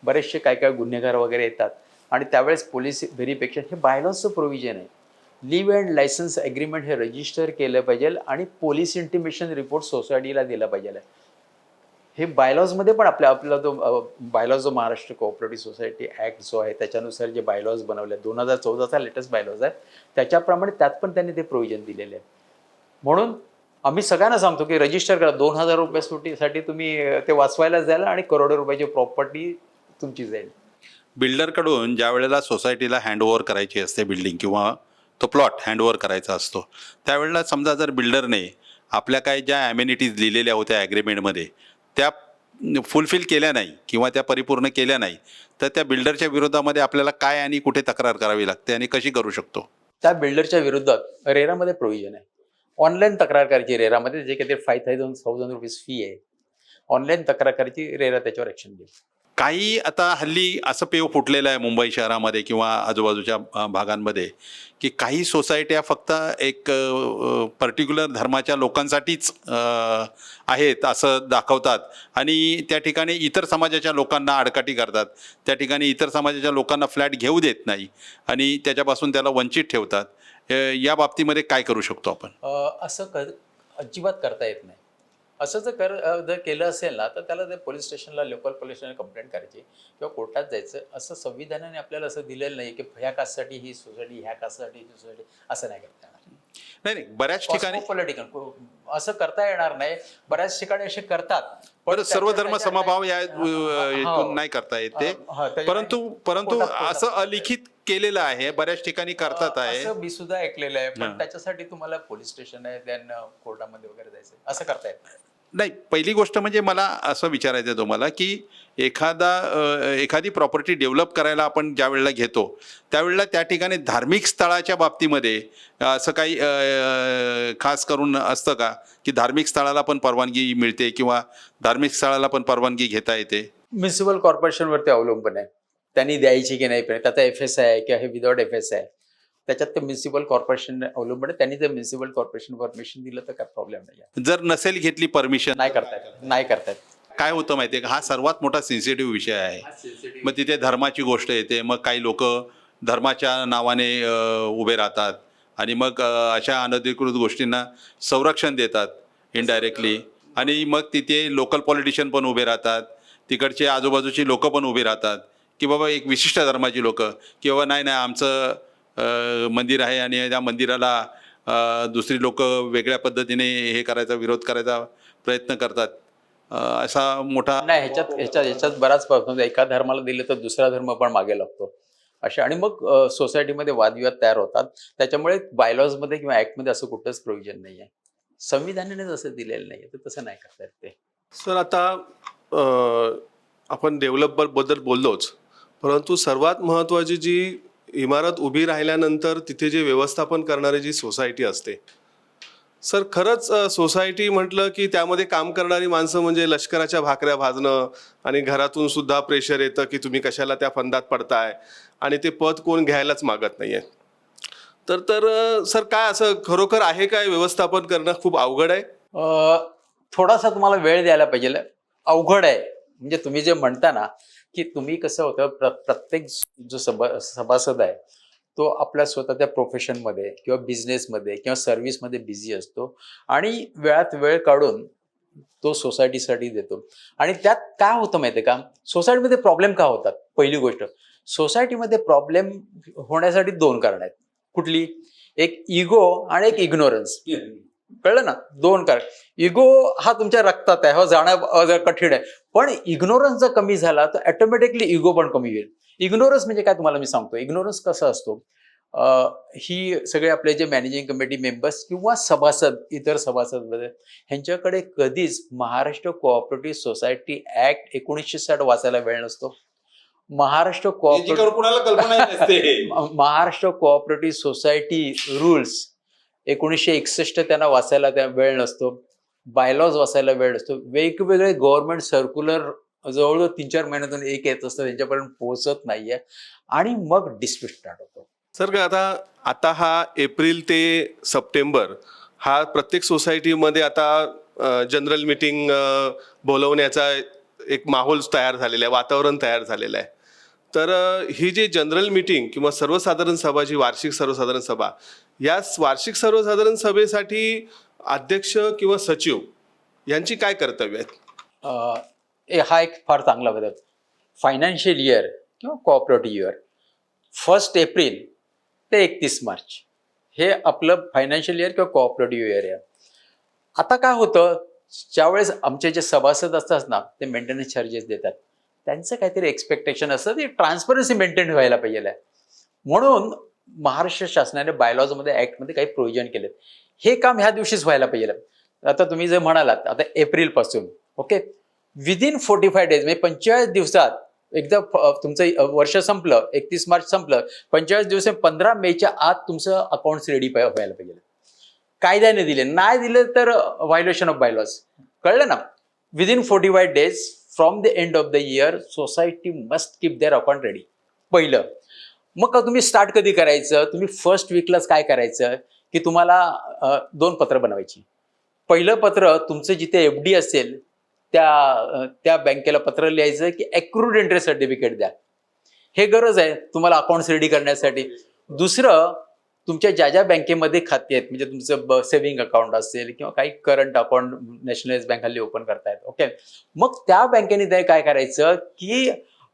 बरेचसे काय काय गुन्हेगार वगैरे येतात आणि त्यावेळेस पोलीस व्हेरिफिकेशन हे बायलॉजचं प्रोव्हिजन आहे. लिव्ह अँड लायसन्स ॲग्रीमेंट हे रजिस्टर केलं पाहिजे आणि पोलीस इंटिमेशन रिपोर्ट सोसायटीला दिला पाहिजे. हे बायलॉजमध्ये पण आपला जो बायलॉज जो महाराष्ट्र कोऑपरेटिव्ह सोसायटी ॲक्ट जो आहे त्याच्यानुसार जे बायलॉज बनवले 2014चा लेटेस्ट बायलॉज आहे त्याच्याप्रमाणे त्यात पण त्यांनी ते प्रोव्हिजन दिलेले आहे. म्हणून आम्ही सगळ्यांना सांगतो की रजिस्टर करा. 2,000 रुपयासाठी तुम्ही ते वाचवायला जाल आणि करोडो रुपयाची प्रॉपर्टी तुमची जाईल. बिल्डरकडून ज्या वेळेला सोसायटीला हँडओव्हर करायची असते बिल्डिंग किंवा तो प्लॉट हँडओव्हर करायचा असतो, त्यावेळेला समजा जर बिल्डरने आपल्या काही ज्या ॲम्युनिटीज लिहिलेल्या होत्या ॲग्रीमेंटमध्ये त्या फुलफिल केल्या नाही किंवा त्या परिपूर्ण केल्या नाही, तर त्या बिल्डरच्या विरोधामध्ये आपल्याला काय आणि कुठे तक्रार करावी लागते आणि कशी करू शकतो? त्या बिल्डरच्या विरोधात रेरामध्ये प्रोव्हिजन आहे. ऑनलाईन तक्रार करायची रेरामध्ये, जे काही 5,000 रुपीज फी आहे. ऑनलाईन तक्रार करायची, रेरा त्याच्यावर ॲक्शन घेईल. काही आता हल्ली असं पेव फुटलेलं आहे मुंबई शहरामध्ये किंवा आजूबाजूच्या भागांमध्ये की काही सोसायट्या फक्त एक पर्टिक्युलर धर्माच्या लोकांसाठीच आहेत असं दाखवतात आणि त्या ठिकाणी इतर समाजाच्या लोकांना आडकाठी करतात. त्या ठिकाणी इतर समाजाच्या लोकांना फ्लॅट घेऊ देत नाही आणि त्याच्यापासून त्याला वंचित ठेवतात. या बाबतीमध्ये काय करू शकतो आपण? असं अजिबात करता येत नाही. असं जर केलं असेल ना तर त्याला ते पोलीस स्टेशनला, लोकल पोलीस स्टेशनला कंप्लेंट करायची किंवा कोर्टात जायचं. असं संविधानाने आपल्याला असं दिलेलं नाही की ह्या कास्टसाठी ही सोसायटी, ह्या कास्टसाठी ही सोसायटी, असं नाही करता येणार. नाही, बऱ्याच ठिकाणी पॉलिटिकल असं करता येणार नाही. बऱ्याच ठिकाणी असे करतात. पण सर्व धर्म समभाव या इथून नाही करता येत ते. परंतु असं अलिखित केलेलं आहे, बऱ्याच ठिकाणी करतात आहे. असं मी सुद्धा ऐकलेलं आहे. पण त्याच्यासाठी तुम्हाला पोलीस स्टेशन आहे, त्यांना कोर्टामध्ये वगैरे जायचं. असं करता येत नाही. नाही, पहिली गोष्ट म्हणजे मला असं विचारायचं आहे तुम्हाला की एखादी प्रॉपर्टी डेव्हलप करायला आपण ज्या वेळेला घेतो त्यावेळेला त्या ठिकाणी धार्मिक स्थळाच्या बाबतीमध्ये असं काही खास करून असतं का की धार्मिक स्थळाला पण परवानगी मिळते किंवा धार्मिक स्थळाला पण परवानगी घेता येते? म्युन्सिपल कॉर्पोरेशनवरती अवलंबून आहे, त्यांनी द्यायची की नाही. त्याचा FS आहे किंवा हे विदाउट FS आहे, त्याच्यात ते म्युन्सिपल कॉर्पोरेशन अवलंबून आहे. त्यांनी जर म्युन्सिपल कॉर्पोरेशन परमिशन दिलं तर काय प्रॉब्लेम नाही. जर नसेल घेतली परमिशन नाही करतायत. काय होतं माहिती आहे का, हा सर्वात मोठा सेन्सिटिव्ह विषय आहे. मग तिथे धर्माची गोष्ट येते. मग काही लोक धर्माच्या नावाने उभे राहतात आणि मग अशा अनधिकृत गोष्टींना संरक्षण देतात इनडायरेक्टली. आणि मग तिथे लोकल पॉलिटिशियन पण उभे राहतात, तिकडचे आजूबाजूची लोक पण उभी राहतात की बाबा एक विशिष्ट धर्माची लोक की बाबा नाही आमचं मंदिर आहे आणि त्या मंदिराला दुसरी लोक वेगळ्या पद्धतीने हे करायचा, विरोध करायचा प्रयत्न करतात. असा मोठा नाही. ह्याच्यात बराच प्रॉब्लेम. एका धर्माला दिले तर दुसरा धर्म पण मागे लागतो अशा, आणि मग सोसायटीमध्ये वादविवाद तयार होतात. त्याच्यामुळे बायलॉजमध्ये किंवा ऍक्टमध्ये असं कुठलंच प्रोव्हिजन नाही आहे. संविधानाने जसं दिलेलं नाही तर तसं नाही करता येत ते. सर, आता आपण डेव्हलपर बद्दल बोललोच, परंतु सर्वात महत्त्वाची जी इमारत उभी राहिल्यानंतर तिथे जे व्यवस्थापन करणारी जी सोसायटी असते, सर खरंच सोसायटी म्हटलं की त्यामध्ये काम करणारी माणसं म्हणजे लष्कराच्या भाकऱ्या भाजणं आणि घरातून सुद्धा प्रेशर येतं की तुम्ही कशाला त्या फंदात पडताय आणि ते पद कोण घ्यायलाच मागत नाहीये. तर सर काय असं खरोखर आहे काय, व्यवस्थापन करणं खूप अवघड आहे? थोडासा तुम्हाला वेळ द्यायला पाहिजे. अवघड आहे म्हणजे तुम्ही जे म्हणता ना की तुम्ही कसं होतं, प्रत्येक जो सभासद आहे तो आपल्या स्वतःच्या प्रोफेशनमध्ये किंवा बिझनेसमध्ये किंवा सर्व्हिसमध्ये बिझी असतो आणि वेळात वेळ काढून तो सोसायटीसाठी देतो. आणि त्यात काय होतं माहिती आहे का, सोसायटीमध्ये प्रॉब्लेम का होतात? पहिली गोष्ट, सोसायटीमध्ये प्रॉब्लेम होण्यासाठी 2 कारण आहेत. कुठली? एक इगो आणि एक इग्नोरन्स. कळलं ना? 2 कारण. इगो हा तुमच्या रक्तात आहे, हो जाणं कठीण आहे. पण इग्नोरन्स जर कमी झाला तर ऑटोमॅटिकली इगो पण कमी होईल. इग्नोरन्स म्हणजे काय तुम्हाला मी सांगतो. इग्नोरन्स कसं असतो, ही सगळे आपले जे मॅनेजिंग कमिटी मेंबर्स किंवा सभासद, इतर सभासद ह्यांच्याकडे कधीच महाराष्ट्र कोऑपरेटिव्ह सोसायटी ऍक्ट 1960 वाचायला वेळ नसतो. महाराष्ट्र कोऑपरेटिव्ह सोसायटी रूल्स 1961 त्यांना वाचायला त्या वेळ नसतो, बायलॉज वाचायला वेळ नसतो, वेगवेगळे गव्हर्नमेंट सर्क्युलर जवळजवळ 3-4 महिन्यातून एक येत असतं, त्यांच्यापर्यंत पोहोचत नाहीये आणि मग डिस्प्यूट स्टार्ट होतो. सर आता आता हा एप्रिल ते सप्टेंबर हा प्रत्येक सोसायटीमध्ये आता जनरल मीटिंग बोलवण्याचा एक माहोल तयार झालेला आहे, वातावरण तयार झालेलं आहे. तर ही जी जनरल मीटिंग किंवा सर्वसाधारण सभा, जी वार्षिक सर्वसाधारण सभा, या वार्षिक सर्वसाधारण सभेसाठी अध्यक्ष किंवा सचिव यांची काय कर्तव्य आहेत? हा एक फार चांगला बदल. फायनान्शियल इयर किंवा कोऑपरेटिव्ह इयर 1 एप्रिल ते 31 मार्च हे आपलं फायनान्शियल इयर किंवा कोऑपरेटिव्ह इयर आहे. आता काय होतं, ज्यावेळेस आमचे जे सभासद असतात ना, ते मेंटेनन्स चार्जेस देतात, त्यांचं काहीतरी एक्सपेक्टेशन असतं, ती ट्रान्सपरन्सी मेंटेन व्हायला पाहिजे. म्हणून महाराष्ट्र शासनाने बायलॉजमध्ये ऍक्टमध्ये काही प्रोव्हिजन केलेत. हे काम ह्या दिवशीच व्हायला पाहिजे. आता तुम्ही जे म्हणालात, आता एप्रिलपासून ओके, विदिन 45 डेज म्हणजे 45 दिवसात एकदा तुमचं वर्ष संपलं, 31 मार्च संपलं, 45 दिवस 15 मेच्या आत तुमचं अकाउंट्स रेडी व्हायला पाहिजे. कायद्याने दिले, नाही दिले तर व्हायोलेशन ऑफ बायलॉज. कळलं ना? Within 45 days from the end of the year society must keep their account ready. पहिलं. मग तुम्ही स्टार्ट कधी करायचं? तुम्ही फर्स्ट वीकलाच काय करायचं की तुम्हाला 2 पत्र बनवायची. पहिलं पत्र तुमचं जिथे FD असेल त्या बँकेला पत्र लिहायचं की अक्रूड इंटरेस्ट सर्टिफिकेट द्या. हे गरज आहे तुम्हाला अकाउंट्स रेडी करण्यासाठी. दुसरं, तुमच्या ज्या बँकेमध्ये खाते आहेत, म्हणजे तुमचं सेव्हिंग अकाउंट असेल किंवा काही करंट अकाउंट नॅशनलाइज बँक हल्ली ओपन करतायत, ओके, मग त्या बँकेने काय करायचं की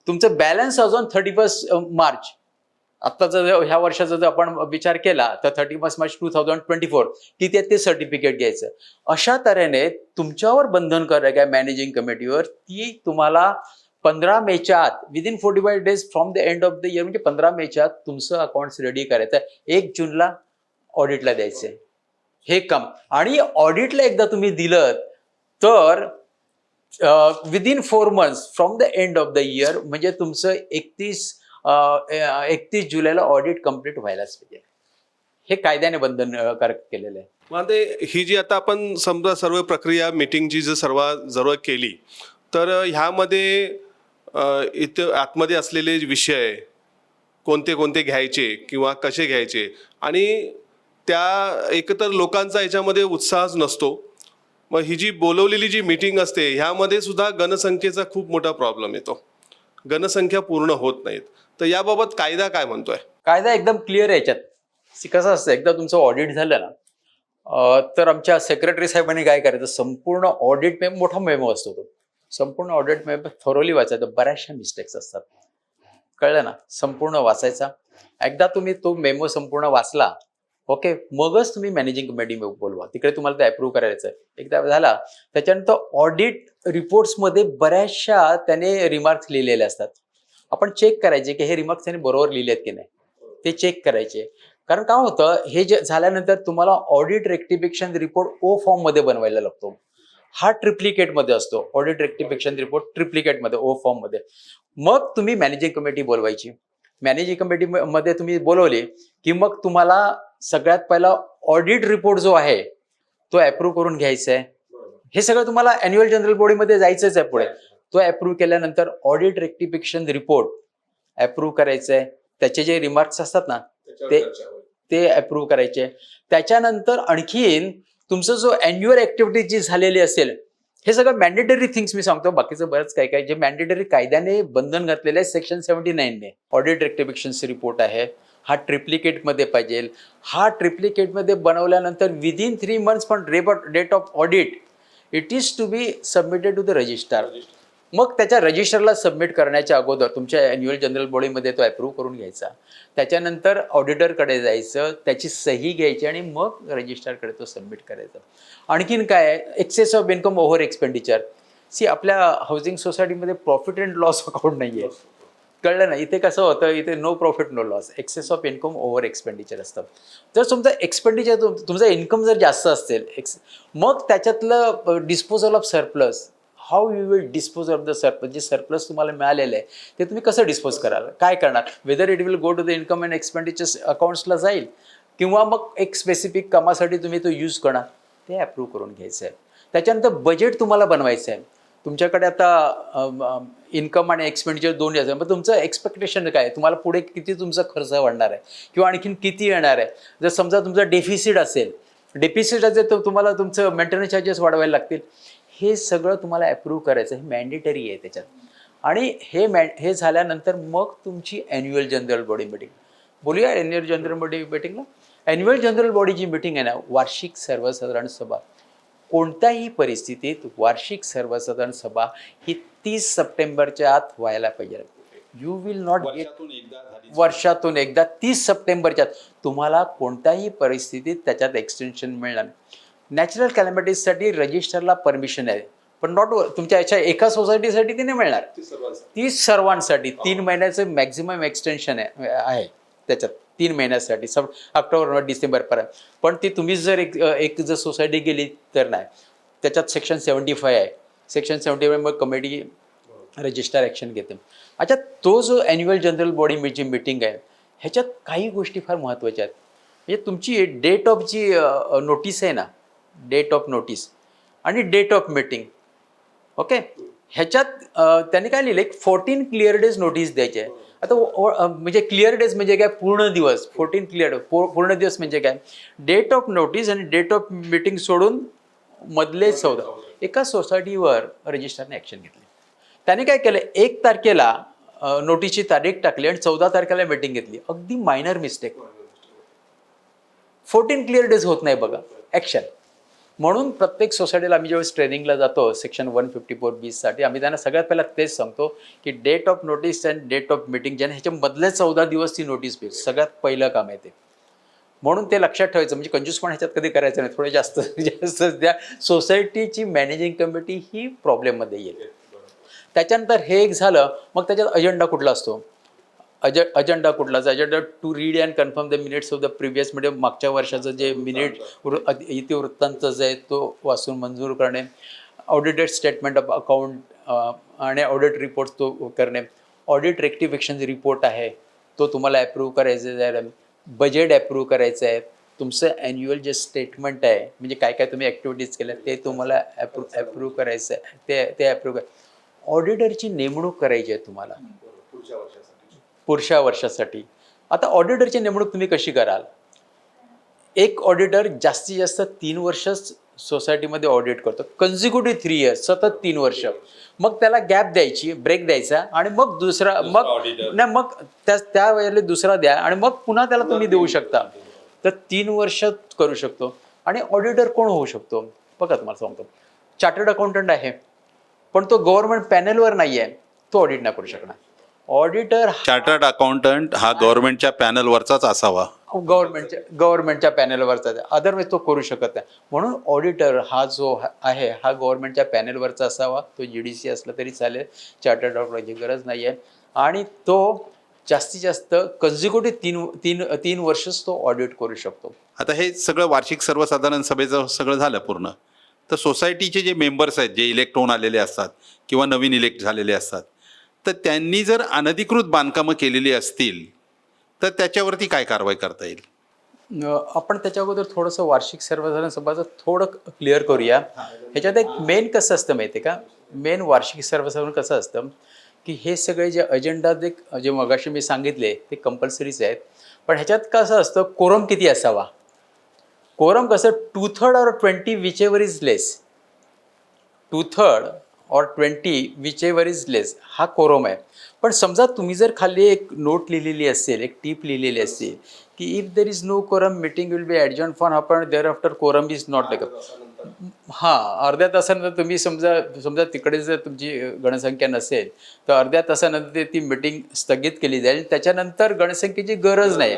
तुमचं बॅलन्स अजून 31 मार्च, आत्ताचा ह्या वर्षाचा जर आपण विचार केला तर 31 मार्च 2024 की ते सर्टिफिकेट घ्यायचं. अशा तऱ्हेने तुमच्यावर बंधन करायचं काय मॅनेजिंग कमिटीवर, ती तुम्हाला 15 मेच्या आत, within 45 days from the end of the year, म्हणजे 15 मेच्या आत तुमचं अकाउंट्स रेडी करायचं. 1 जूनला ऑडिटला द्यायचंय हे काम. आणि ऑडिटला एकदा तुम्ही दिलं तर within 4 months from the end of the year, म्हणजे तुमचं 31 जुलैला ऑडिट कम्प्लीट व्हायलाच पाहिजे. हे कायद्याने बंधनकारक केलेलं आहे. मग ही जी आता आपण समजा सर्व प्रक्रिया मीटिंगची जर सर्व केली, तर ह्यामध्ये इथं आतमध्ये असलेले विषय कोणते कोणते घ्यायचे किंवा कसे घ्यायचे, आणि त्या एकतर लोकांचा याच्यामध्ये उत्साहच नसतो. मग ही जी बोलवलेली जी मीटिंग असते ह्यामध्ये सुद्धा गणसंख्येचा खूप मोठा प्रॉब्लेम येतो, गणसंख्या पूर्ण होत नाहीत. तर याबाबत कायदा काय म्हणतोय? कायदा एकदम क्लिअर आहे याच्यात. कसं असतं, एकदा तुमचं ऑडिट झालं ना, तर आमच्या सेक्रेटरी साहेबांनी काय करायचं, संपूर्ण ऑडिट मेमो, मोठा मेमो असतो तो, संपूर्ण ऑडिट मेमो थोरोली वाचायचा. बऱ्याचशा मिस्टेक्स असतात, कळलं ना? संपूर्ण वाचायचा. एकदा तुम्ही तो मेमो संपूर्ण वाचला, ओके, मगच तुम्ही मॅनेजिंग कमिटी बोलवा, तिकडे तुम्हाला ते अप्रूव्ह करायचं. एकदा झाला त्याच्यानंतर ऑडिट रिपोर्ट्समध्ये बऱ्याचशा त्याने रिमार्क्स लिहिलेले असतात. आपण चेक करायचे की हे रिमार्क्स त्याने बरोबर लिहिलेत की नाही, ते चेक करायचे. कारण काय होतं, हे जे झाल्यानंतर तुम्हाला audit rectification report O form मध्ये बनवायला लागतो. हा ट्रिप्लिकेट मध्ये असतो. ऑडिट रेक्टिफिकेशन रिपोर्ट ट्रिप्लिकेट मध्ये, O फॉर्म मध्ये. मग तुम्ही मॅनेजिंग कमिटी बोलवायची. मॅनेजिंग कमिटी मध्ये तुम्ही बोलवली की मग तुम्हाला सगळ्यात पहिला ऑडिट रिपोर्ट जो आहे तो अप्रूव्ह करून घ्यायचा आहे. हे सगळं तुम्हाला अॅन्युअल जनरल बॉडीमध्ये जायचंच आहे पुढे. तो अप्रूव्ह केल्यानंतर ऑडिट रेक्टिफिकेशन रिपोर्ट अप्रूव्ह करायचं आहे. त्याचे जे रिमार्क्स असतात ना ते अप्रूव्ह करायचे. त्याच्यानंतर आणखीन तुमचं जो अॅन्युअल ऍक्टिव्हिटी जी झालेली असेल, हे सगळं मॅन्डेटरी थिंग्स मी सांगतो, बाकीचं बरंच काय काय जे मॅन्डेटरी कायद्याने बंधन घातलेलं आहे सेक्शन 79 ने. ऑडिट रेक्टिफिकेशन रिपोर्ट आहे, हा ट्रिप्लिकेटमध्ये पाहिजे. हा ट्रिप्लिकेटमध्ये बनवल्यानंतर विदिन 3 मंथ्स पण date of audit it is to be submitted to the registrar. मग त्याच्या रजिस्टरला सबमिट करण्याच्या अगोदर तुमच्या अॅन्युअल जनरल बॉडीमध्ये तो अप्रूव्ह करून घ्यायचा. त्याच्यानंतर ऑडिटरकडे जायचं, त्याची सही घ्यायची आणि मग रजिस्ट्रारकडे तो सबमिट करायचा. आणखीन काय आहे, excess of income over expenditure. आपल्या हाऊसिंग सोसायटीमध्ये प्रॉफिट अँड लॉस अकाउंट नाही आहे, कळलं ना? इथे कसं होतं, इथे no profit no loss, excess of income over expenditure असतं. जर तुमचं एक्सपेंडिचर, तुमचं इन्कम जर जास्त असेल, मग त्याच्यातलं disposal of surplus, how you will dispose of the surplus. जे सरप्लस तुम्हाला मिळालेलं आहे ते तुम्ही कसं डिस्पोज कराल, काय करणार? Whether it will go to the income and expenditure अकाउंट्सला जाईल किंवा मग एक स्पेसिफिक कामासाठी तुम्ही तो यूज करणार, ते अप्रूव्ह करून घ्यायचं आहे. त्याच्यानंतर बजेट तुम्हाला बनवायचं आहे. तुमच्याकडे आता इन्कम आणि एक्सपेंडिचर दोन्ही असेल, मग तुमचं एक्सपेक्टेशन काय आहे, तुम्हाला पुढे किती तुमचा खर्च वाढणार आहे किंवा आणखीन किती येणार आहे. जर समजा तुमचा डेफिसिट असेल तर तुम्हाला तुमचं मेंटेनन्स चार्जेस वाढवायला लागतील. हे सगळं तुम्हाला अप्रूव्ह करायचं, हे मॅन्डेटरी आहे त्याच्यात. आणि हे झाल्यानंतर मग तुमची ॲन्युअल जनरल बॉडी मिटिंग. बोलूया ॲन्युअल जनरल बॉडी मिटिंगला. ॲन्युअल जनरल बॉडी जी मिटिंग आहे ना, वार्षिक सर्वसाधारण सभा. कोणत्याही परिस्थितीत वार्षिक सर्वसाधारण सभा ही 30 सप्टेंबरच्या आत व्हायला पाहिजे. यू विल नॉट गेट वर्षातून एकदा 30 सप्टेंबरच्या आत. तुम्हाला कोणत्याही परिस्थितीत त्याच्यात एक्सटेन्शन मिळणार. नॅचरल कॅलॅमिटीजसाठी रजिस्टरला परमिशन आहे, पण नॉट तुमच्या याच्या एका सोसायटीसाठी ती नाही मिळणार. ती सर्वांसाठी 3 महिन्याचं मॅक्झिमम एक्सटेन्शन आहे त्याच्यात, 3 महिन्यासाठी ऑक्टोबर डिसेंबरपर्यंत. पण ती तुम्ही जर एक जर सोसायटी गेली तर नाही. त्याच्यात सेक्शन 75 आहे. सेक्शन 75 मग कमिटी रजिस्टर ॲक्शन घेते. अच्छा, तो जो ॲन्युअल जनरल बॉडी जी मिटिंग आहे ह्याच्यात काही गोष्टी फार महत्त्वाच्या आहेत. म्हणजे तुमची डेट ऑफ जी नोटीस आहे ना, डेट ऑफ नोटीस आणि डेट ऑफ मीटिंग, ओके, ह्याच्यात त्यांनी काय लिहिलं, 14 क्लिअर डेज नोटीस द्यायची आहे. आता म्हणजे क्लिअर डेज म्हणजे काय, पूर्ण दिवस. 14 क्लिअर पूर्ण दिवस म्हणजे काय, डेट ऑफ नोटीस आणि डेट ऑफ मीटिंग सोडून मधले 14. एका सोसायटीवर रजिस्टरने ॲक्शन घेतली. त्याने काय केलं, 1 तारखेला नोटीसची तारीख टाकली आणि 14 तारखेला मीटिंग घेतली. अगदी मायनर मिस्टेक. 14 क्लिअर डेज होत नाही बघा ॲक्शन. म्हणून प्रत्येक सोसायटीला आम्ही ज्यावेळेस ट्रेनिंगला जातो सेक्शन 154B आम्ही त्यांना सगळ्यात पहिला तेच सांगतो की date of notice and date of meeting, ज्याने ह्याच्या मधले 14 दिवस ती नोटीस मिळेल, सगळ्यात पहिलं काम आहे ते. म्हणून ते लक्षात ठेवायचं. म्हणजे कंजूसपण ह्याच्यात कधी करायचं नाही. थोडे जास्त द्या. सोसायटीची मॅनेजिंग कमिटी ही प्रॉब्लेममध्ये येईल. त्याच्यानंतर हे एक झालं. मग त्याच्यात अजेंडा कुठला असतो, अजेंडा कुठलाचा, agenda to read and confirm the minutes of the previous, म्हणजे मागच्या वर्षाचं जे मिनिट इतिवृत्तांत जे आहे तो वाचून मंजूर करणे, ऑडिटेड स्टेटमेंट ऑफ अकाउंट आणि ऑडिट रिपोर्ट तो करणे, ऑडिट रेक्टिफिकेशन रिपोर्ट आहे तो तुम्हाला ॲप्रूव्ह करायचा आहे, बजेट ॲप्रूव्ह करायचं आहे, तुमचं ॲन्युअल जे स्टेटमेंट आहे म्हणजे काय काय तुम्ही ॲक्टिव्हिटीज केल्या ते तुम्हाला ॲप्रूव्ह करायचं आहे, ते ॲप्रूव्ह ऑडिटरची नेमणूक करायची आहे तुम्हाला पुढच्या वर्षासाठी. आता ऑडिटरची नेमणूक तुम्ही कशी कराल, एक ऑडिटर जास्तीत जास्त 3 वर्षच सोसायटीमध्ये ऑडिट करतो, कन्झिक्युटिव्ह 3 इयर्स, सतत 3 वर्ष. मग त्याला गॅप द्यायची, ब्रेक द्यायचा आणि मग दुसरा, मग त्या वेळेला दुसरा द्या आणि मग पुन्हा त्याला तुम्ही देऊ शकता. तर 3 वर्ष करू शकतो. आणि ऑडिटर कोण होऊ शकतो बघा, तुम्हाला सांगतो, चार्टर्ड अकाउंटंट आहे, पण तो गव्हर्नमेंट पॅनलवर नाही आहे, तो ऑडिट नाही करू शकणार. ऑडिटर चार्टर्ड अकाउंटंट हा गव्हर्नमेंटच्या पॅनलवरचाच असावा, गव्हर्नमेंटच्या पॅनलवरचा, अदरवाईज तो करू शकत नाही. म्हणून ऑडिटर हा जो आहे हा गव्हर्नमेंटच्या पॅनलवरचा असावा. तो GDC असला तरी चालेल, चार्टर्ड अकाउंटंटची गरज नाही आहे. आणि तो जास्तीत जास्त कन्झिक्युटिव्ह 3 वर्षच तो ऑडिट करू शकतो. आता हे सगळं वार्षिक सर्वसाधारण सभेचं सगळं झालं पूर्ण, तर सोसायटीचे जे मेंबर्स आहेत, जे इलेक्ट होऊन आलेले असतात किंवा नवीन इलेक्ट झालेले असतात, तर त्यांनी जर अनधिकृत बांधकामं केलेली असतील तर त्याच्यावरती काय कारवाई करता येईल? आपण त्याच्या अगोदर थोडंसं वार्षिक सर्वसाधारण सभाचं थोडं क्लिअर करूया. ह्याच्यात एक मेन कसं असतं माहिती आहे का, मेन वार्षिक सर्वसाधारण कसं असतं की हे सगळे जे अजेंडा जे मगाशी मी सांगितले ते कंपल्सरीच आहेत. पण ह्याच्यात कसं असतं, कोरम किती असावा. कोरम कसं 2/3 or 20 whichever is less, 2/3 or 20 whichever is less हा कोरम आहे. पण समजा तुम्ही जर खाली एक नोट लिहिलेली असेल, एक टीप लिहिलेली असेल की if there is no quorum meeting will be adjourn for happen there after quorum is not like. हां, अर्ध्या तासानंतर तुम्ही समजा तिकडे जर तुमची गणसंख्या नसेल तर अर्ध्या तासानंतर ती मीटिंग स्थगित केली जाईल, त्याच्यानंतर गणसंख्येची गरज नाही.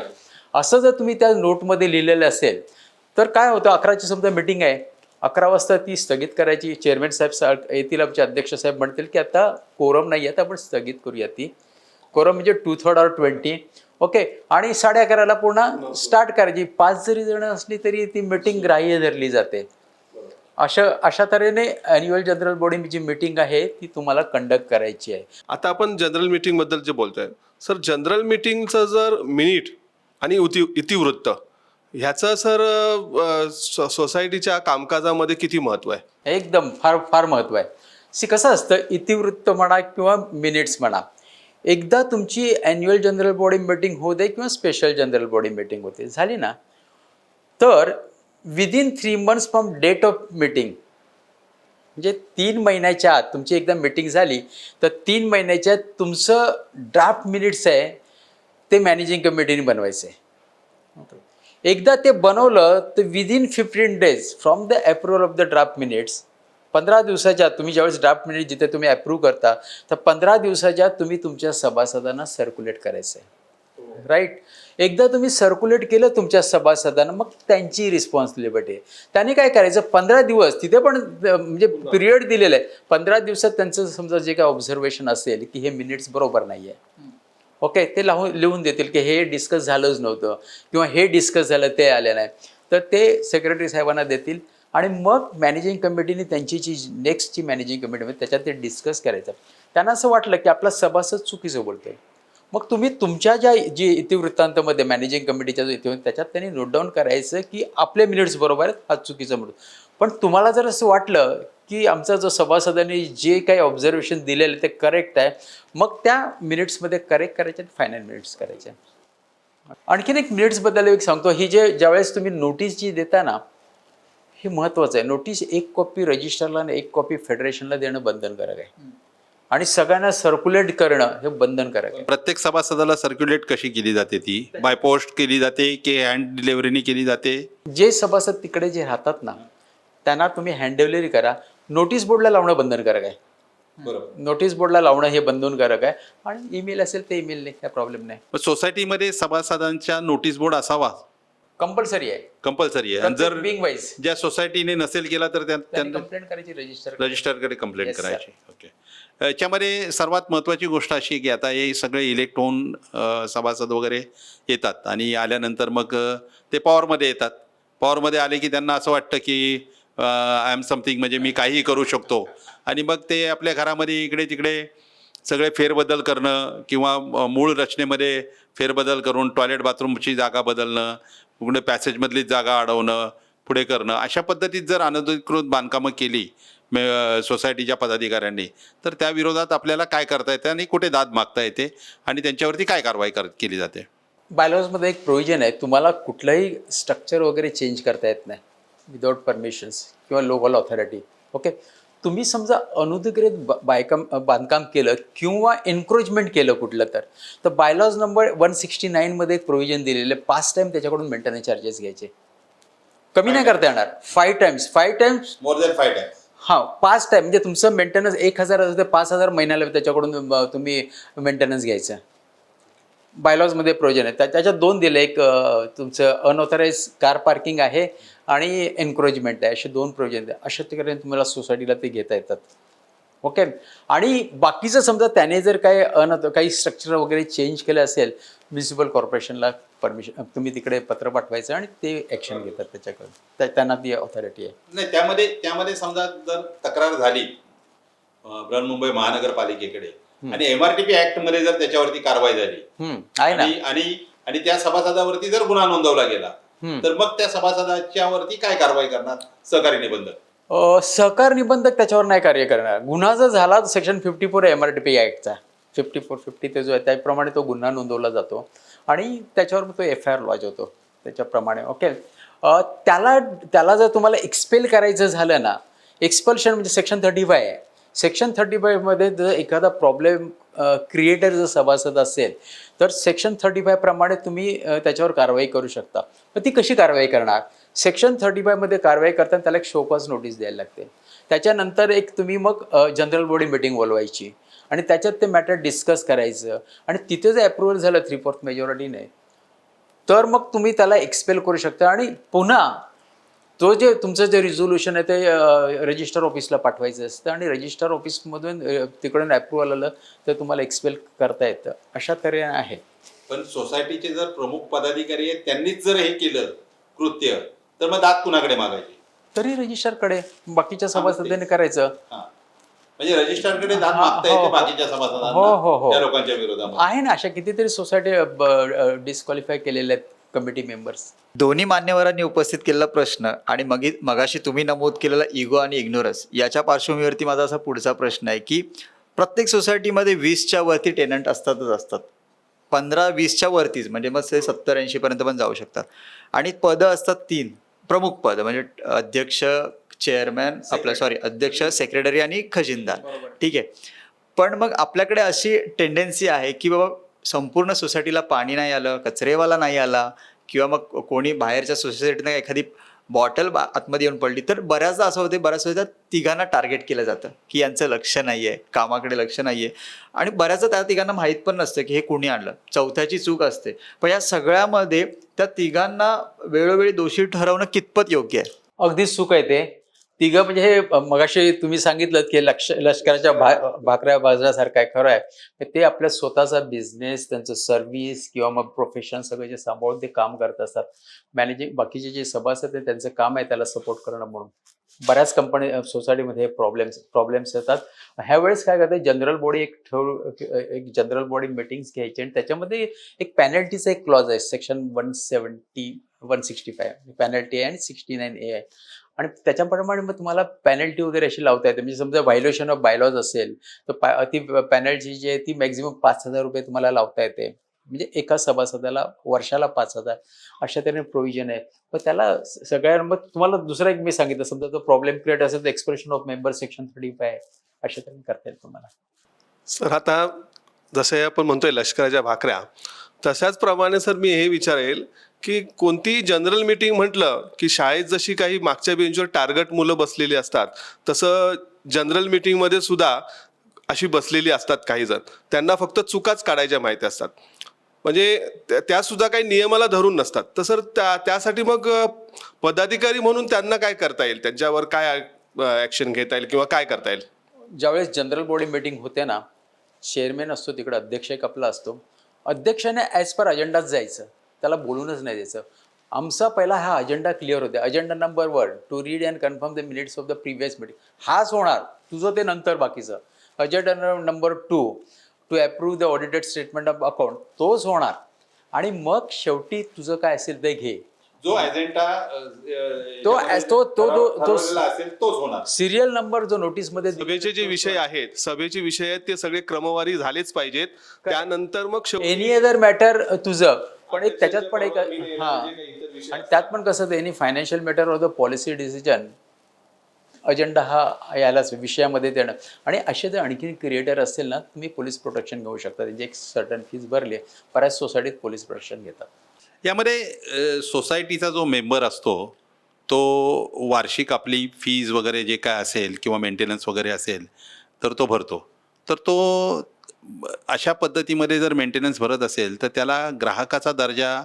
असं जर तुम्ही त्या नोटमध्ये लिहिलेलं असेल तर काय होतं, 11ची समजा मीटिंग आहे, 11 वाजता ती स्थगित करायची. चेअरमॅन साहेब येतील, आमचे अध्यक्ष साहेब म्हणतील की आता कोरम नाही आहे, तर आपण स्थगित करूया ती. कोरम म्हणजे 2/3 or 20, ओके. आणि 11:30ला पुन्हा स्टार्ट करायची. 5 जरी जण असली तरी ती मीटिंग ग्राह्य धरली जाते. अशा तऱ्हेने ॲन्युअल जनरल बॉडी जी मीटिंग आहे ती तुम्हाला कंडक्ट करायची आहे. आता आपण जनरल मीटिंग बद्दल जे बोलतोय सर, जनरल मीटिंगचं जर मिनिट आणि इतिवृत्त ह्याचं सर सोसायटीच्या कामकाजामध्ये किती महत्व आहे? एकदम फार फार महत्व आहे. कसं असतं, इतिवृत्त म्हणा किंवा मिनिट्स म्हणा, एकदा तुमची ॲन्युअल जनरल बॉडी मीटिंग होऊ दे किंवा स्पेशल जनरल बॉडी मीटिंग होते झाली ना, तर within 3 months from date of meeting, म्हणजे 3 महिन्याच्या आत तुमची एकदा मीटिंग झाली तर 3 महिन्याच्या आत तुमचं ड्राफ्ट मिनिट्स आहे ते मॅनेजिंग कमिटीने बनवायचं आहे. एकदा ते बनवलं तर within 15 days from the approval of the draft minutes, 15 दिवसाच्या आत तुम्ही ज्यावेळेस ड्राफ्ट मिनिट जिथे तुम्ही अप्रूव्ह करता तर 15 दिवसाच्या आत तुम्ही तुमच्या सभासदांना सर्क्युलेट करायचं आहे. राईट. एकदा तुम्ही सर्क्युलेट केलं तुमच्या सभासदांना, मग त्यांची रिस्पॉन्सिबिलिटी आहे. त्याने काय करायचं, 15 दिवस तिथे पण म्हणजे पिरियड दिलेलं आहे, 15 दिवसात त्यांचं समजा जे काय ऑब्झर्वेशन असेल की हे मिनिट्स बरोबर नाही आहे, ओके, ते लिहून देतील की हे डिस्कस झालंच नव्हतं किंवा हे डिस्कस झालं ते आलं नाही, तर ते सेक्रेटरी साहेबांना देतील आणि मग मॅनेजिंग कमिटीने त्यांची जी नेक्स्टची मॅनेजिंग कमिटी त्याच्यात ते डिस्कस करायचं. त्यांना असं वाटलं की आपला सभासद चुकीचं बोलतोय, मग तुम्ही तुमच्या ज्या जी इतिवृत्तांतामध्ये मॅनेजिंग कमिटीच्या जो इतिवृत्त त्याच्यात त्यांनी नोट डाऊन करायचं की आपले मिनिट्स बरोबर आहेत, हा चुकीचा म्हणून. पण तुम्हाला जर असं वाटलं की आमचा जो सभासदांनी जे काही ऑब्झर्वेशन दिलेलं ते करेक्ट आहे, मग त्या मिनिट्समध्ये करेक्ट करायचे, फायनल मिनिट्स करायचे. आणखीन एक मिनिट्सबद्दल एक सांगतो, ही ज्यावेळेस तुम्ही नोटीस जी देता ना, हे महत्त्वाचं आहे. नोटीस 1 कॉपी रजिस्टरला आणि 1 कॉपी फेडरेशनला देणं बंधनकारक आहे आणि सगळ्यांना सर्क्युलेट करणं हे बंधनकारक आहे. प्रत्येक सभासदाला सर्क्युलेट कशी केली जाते? ती बाय पोस्ट केली जाते की हँड डिलिव्हरीने केली जाते? जे सभासद तिकडे जे राहतात ना, त्यांना तुम्ही हँड डिलिव्हरी करा. नोटीस बोर्डला लावणं बंधनकारक आहे. बरोबर. नोटीस बोर्डला लावणं हे बंधनकारक आहे आणि ईमेल असेल ते ईमेलने काय प्रॉब्लेम नाही. सोसायटीमध्ये सभासदांच्या नोटीस बोर्ड असावा, कंपल्सरी आहे. कंपल्सरी आहे. आणि जर बिंग वाईज ज्या सोसायटीने नसेल केला तर त्यांना कंप्लेंट करायची रजिस्टरकडे कंप्लेंट Yes, sir. करायची. ओके. याच्यामध्ये सर्वात महत्त्वाची गोष्ट अशी आहे की आता हे सगळे इलेक्ट होऊन सभासद वगैरे येतात आणि आल्यानंतर मग ते पॉवरमध्ये येतात. पॉवरमध्ये आले की त्यांना असं वाटतं की आय एम समथिंग, म्हणजे मी काहीही करू शकतो, आणि मग ते आपल्या घरामध्ये इकडे तिकडे सगळे फेरबदल करणं किंवा मूळ रचनेमध्ये फेरबदल करून टॉयलेट बाथरूमची जागा बदलणं, पुढे पॅसेजमधली जागा अडवणं, पुढे करणं, अशा पद्धतीत जर अनधिकृत बांधकामं केली सोसायटीच्या पदाधिकाऱ्यांनी तर त्या विरोधात आपल्याला काय करता येते आणि कुठे दाद मागता येते आणि त्यांच्यावरती काय कारवाई केली जाते? बायलॉजमध्ये एक प्रोव्हिजन आहे, तुम्हाला कुठलंही स्ट्रक्चर वगैरे चेंज करता येत नाही विदाउट परमिशन्स किंवा लोकल ऑथॉरिटी. ओके. तुम्ही समजा अनधिकृत बांधकाम केलं किंवा एन्क्रोचमेंट केलं कुठलं तर बायलॉज नंबर 169 एक प्रोव्हिजन दिलेलं आहे, 5 टाइम त्याच्याकडून मेंटेनन्स चार्जेस घ्यायचे. कमी नाही करता येणार. 5 टाइम्स मोर दॅन 5 टाइम्स. हां, 5 टाइम म्हणजे तुमचं मेंटेनन्स 1000 असेल तर 5000 महिन्याला त्याच्याकडून तुम्ही मेंटेनन्स घ्यायचं. बायलॉजमध्ये प्रोव्हिजन आहे. त्याच्यात 2 दिले, एक तुमचं अनऑथराइज कार पार्किंग आहे आणि एन्क्रोचमेंट आहे, असे 2 प्रोव्हिजन आहे. अशा ठिकाणी तुम्हाला सोसायटीला ते घेता येतात. ओके. आणि बाकीचं समजा त्याने जर काही स्ट्रक्चर वगैरे चेंज केलं असेल, म्युनिसिपल कॉर्पोरेशनला परमिशन तुम्ही तिकडे पत्र पाठवायचं आणि ते ॲक्शन घेतात त्याच्याकडे, त्यांना ती ऑथॉरिटी आहे. नाही, त्यामध्ये समजा जर तक्रार झाली बृहन्मुंबई महानगरपालिकेकडे आणि एमआरटीपी ऍक्ट मध्ये जर त्याच्यावरती कारवाई झाली आहे ना, आणि त्या सभासदावरती जर गुन्हा नोंदवला गेला तर मग त्या सभासदाच्या वरती काय कारवाई करणार सहकारी निबंधक? सहकार निबंधक त्याच्यावर नाही कार्य करणार. गुन्हा जर झाला तर सेक्शन 54 आहे MRTP ॲक्टचा, 5450 ते जो आहे त्याप्रमाणे तो गुन्हा नोंदवला जातो आणि त्याच्यावर तो FIR लॉज होतो त्याच्याप्रमाणे. ओके. त्याला जर तुम्हाला एक्सपेल करायचं झालं ना, एक्सपल्शन म्हणजे सेक्शन 35 आहे. सेक्शन 35 मध्ये जर एखादा प्रॉब्लेम क्रिएटर जर सभासद असेल तर सेक्शन 35 प्रमाणे तुम्ही त्याच्यावर कारवाई करू शकता. पण ती कशी कारवाई करणार? सेक्शन 35 मध्ये कारवाई करताना त्याला एक शोकॉज नोटीस द्यायला लागते. त्याच्यानंतर एक तुम्ही मग जनरल बॉडी मीटिंग बोलवायची आणि त्याच्यात ते मॅटर डिस्कस करायचं आणि तिथे जर अप्रुव्हल झालं 3/4 मेजॉरिटीने तर मग तुम्ही त्याला एक्सपेल करू शकता आणि पुन्हा तो तुमचं जे रिझोल्युशन आहे ते रजिस्टर ऑफिसला पाठवायचं असतं आणि रजिस्टर ऑफिसमधून तिकडून अप्रुव्हल आलं तर तुम्हाला एक्सपेल करता येतं. अशा तऱ्हेने आहे. पण सोसायटीचे जर प्रमुख पदाधिकारी आहेत त्यांनीच जर हे केलं कृत्य तर मग दाद कुणाकडे मागायची? तरी रजिस्टरकडे बाकीच्या सभासदांनी करायचं. म्हणजे रजिस्टरकडे दाद मागता येते बाकीच्या सभासदांना त्या लोकांच्या विरोधामध्ये. आहे ना, अशा कितीतरी सोसायटी डिस्क्वालिफाय केलेल्या आहेत कमिटी मेंबर्स. दोन्ही मान्यवरांनी उपस्थित केलेला प्रश्न आणि मगाशी तुम्ही नमूद केलेला इगो आणि इग्नोरन्स याच्या पार्श्वभूमीवरती माझा असा पुढचा प्रश्न आहे की प्रत्येक सोसायटीमध्ये 20च्या वरती टेनंट असतात. 15-20च्या वरतीच, म्हणजे मग ते 70-80 पर्यंत पण जाऊ शकतात. आणि पदं असतात 3 प्रमुख पदं, म्हणजे अध्यक्ष, चेअरमॅन, अध्यक्ष, सेक्रेटरी आणि खजिनदार. ठीक आहे. पण मग आपल्याकडे अशी टेंडन्सी आहे की बाबा संपूर्ण सोसायटीला पाणी नाही आलं, कचरेवाला नाही आला, किंवा मग कोणी बाहेरच्या सोसायटीनं एखादी बॉटल आतमध्ये येऊन पडली, तर बऱ्याचदा असं होते, बऱ्याच वेळेला तिघांना टार्गेट केलं जातं की यांचं लक्ष नाही आहे, कामाकडे लक्ष नाही आहे. आणि बऱ्याचदा त्या तिघांना माहीत पण नसतं की हे कोणी आणलं, चौथ्याची चूक असते. पण या सगळ्यामध्ये त्या तिघांना वेळोवेळी दोषी ठरवणं कितपत योग्य आहे? अगदीच चूक आहे ते. तिघं म्हणजे हे मगाशी तुम्ही सांगितलं की लष्कराच्या भाकऱ्या बाजारासारखं आहे, खरं आहे. ते आपल्या स्वतःचा बिझनेस, त्यांचं सर्व्हिस किंवा मग प्रोफेशन सगळे जे सांभाळून ते काम करत असतात. मॅनेजिंग बाकीचे जे सभासद आहेत त्यांचं काम आहे त्याला सपोर्ट करणं म्हणून. बऱ्याच कंपनी सोसायटीमध्ये प्रॉब्लेम्स येतात. ह्यावेळेस काय करते, जनरल बॉडी एक जनरल बॉडी मीटिंग्स घ्यायची आणि त्याच्यामध्ये एक पॅनल्टीचा एक क्लॉज आहे, सेक्शन 165 पॅनल्टी आहे आणि 69A आहे. आणि त्याच्याप्रमाणे मग तुम्हाला पॅनल्टी वगैरे अशी लावता येते. म्हणजे समजा व्हायोलेशन ऑफ बायलॉज असेल तर ती पॅनल्टी जी आहे ती मॅक्झिमम 5,000 रुपये तुम्हाला लावता येते. म्हणजे एका सभासदाला वर्षाला 5,000 अशा तऱ्हेने प्रोव्हिजन आहे. पण त्याला सगळ्या मग तुम्हाला दुसरा एक मी सांगितलं, समजा तो प्रॉब्लेम क्रिएट असेल तर एक्सप्रेशन ऑफ मेंबर सेक्शन 35 अशा तऱ्हेने करता येईल तुम्हाला. सर, आता जसं आपण म्हणतोय लष्कराच्या भाकऱ्या, तशाच प्रमाणे सर मी हे विचारेल की कोणती जनरल मीटिंग म्हटलं की शाळेत जशी काही मागच्या बेंचवर टार्गेट मुलं बसलेली असतात, तसं जनरल मीटिंगमध्ये सुद्धा अशी बसलेली असतात काही जण. त्यांना फक्त चुकाच काढायच्या माहिती असतात, म्हणजे त्या सुद्धा काही नियमाला धरून नसतात. तर सर त्यासाठी मग पदाधिकारी म्हणून त्यांना काय करता येईल, त्यांच्यावर काय ॲक्शन घेता येईल किंवा काय करता येईल? ज्यावेळेस जनरल बॉडी मीटिंग होते ना, चेअरमॅन असतो तिकडे, अध्यक्ष एक आपला असतो. अध्यक्षाने ॲज पर अजेंडाच जायचं, त्याला बोलूनच नाही द्यायचं. आमचा पहिला हा अजेंडा क्लिअर होता. Agenda number 1 to read and confirm the minutes of the previous meeting, हाच होणार, तुझं ते नंतर बाकीचं. Agenda number 2 to approve the audited statement of account, तोच होणार. आणि मग शेवटी तुझं काय असेल ते घे. जो अजेंडा असेल तोच होणार. सिरियल नंबर जो नोटीसमध्ये सभेचे जे विषय आहेत ते सगळे क्रमवारी झालेच पाहिजेत. त्यानंतर मग एनी अदर मॅटर तुझं. पण एक त्याच्यात पण एक आणि त्यात पण कसं, any financial matter of the policy decision agenda हा यालाच विषयामध्ये देणं. आणि असे जर आणखी क्रिएटर असेल ना, तुम्ही पोलीस प्रोटेक्शन घेऊ शकता. त्यांची एक सर्टन फीज भरली आहे. बऱ्याच सोसायटीत पोलीस प्रोटेक्शन घेतात. यामध्ये सोसायटीचा जो मेंबर असतो तो वार्षिक आपली फीज वगैरे जे काय असेल किंवा मेंटेनन्स वगैरे असेल तर तो भरतो. तर तो अशा पद्धतीमध्ये जर मेंटेनन्स भरत असेल तर त्याला ग्राहकाचा दर्जा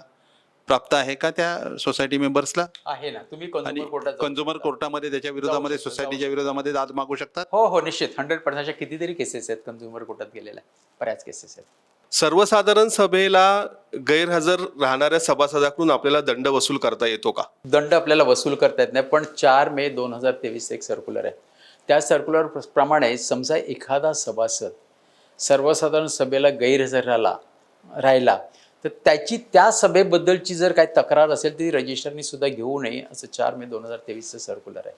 प्राप्त आहे का त्या सोसायटी मेंबर्सला? आहे ना, तुम्ही आणि कंझ्युमर कोर्टात कंझ्युमर कोर्टामध्ये त्याच्या विरोधामध्ये सोसायटीच्या विरोधामध्ये दाद मागू शकतात? हो निश्चित. 100% कितीतरी केसेस आहेत कंझ्युमर कोर्टात गेलेल्या, बऱ्याच केसेस आहेत. सर्वसाधारण सभेला गैरहजर राहणाऱ्या सभासदाकडून आपल्याला दंड वसूल करता येतो का? दंड आपल्याला वसूल करता येत नाही, पण 4 मे 2023 एक सर्क्युलर आहे. त्या सर्क्युलर प्रमाणे समजा एखादा सभासद सर्वसाधारण सभेला गैरहजर राहिला तर त्याची त्या सभेबद्दलची जर काही तक्रार असेल ती रजिस्टरनी सुद्धा घेऊ नये, असं 4 मे 2023 सर्क्युलर आहे.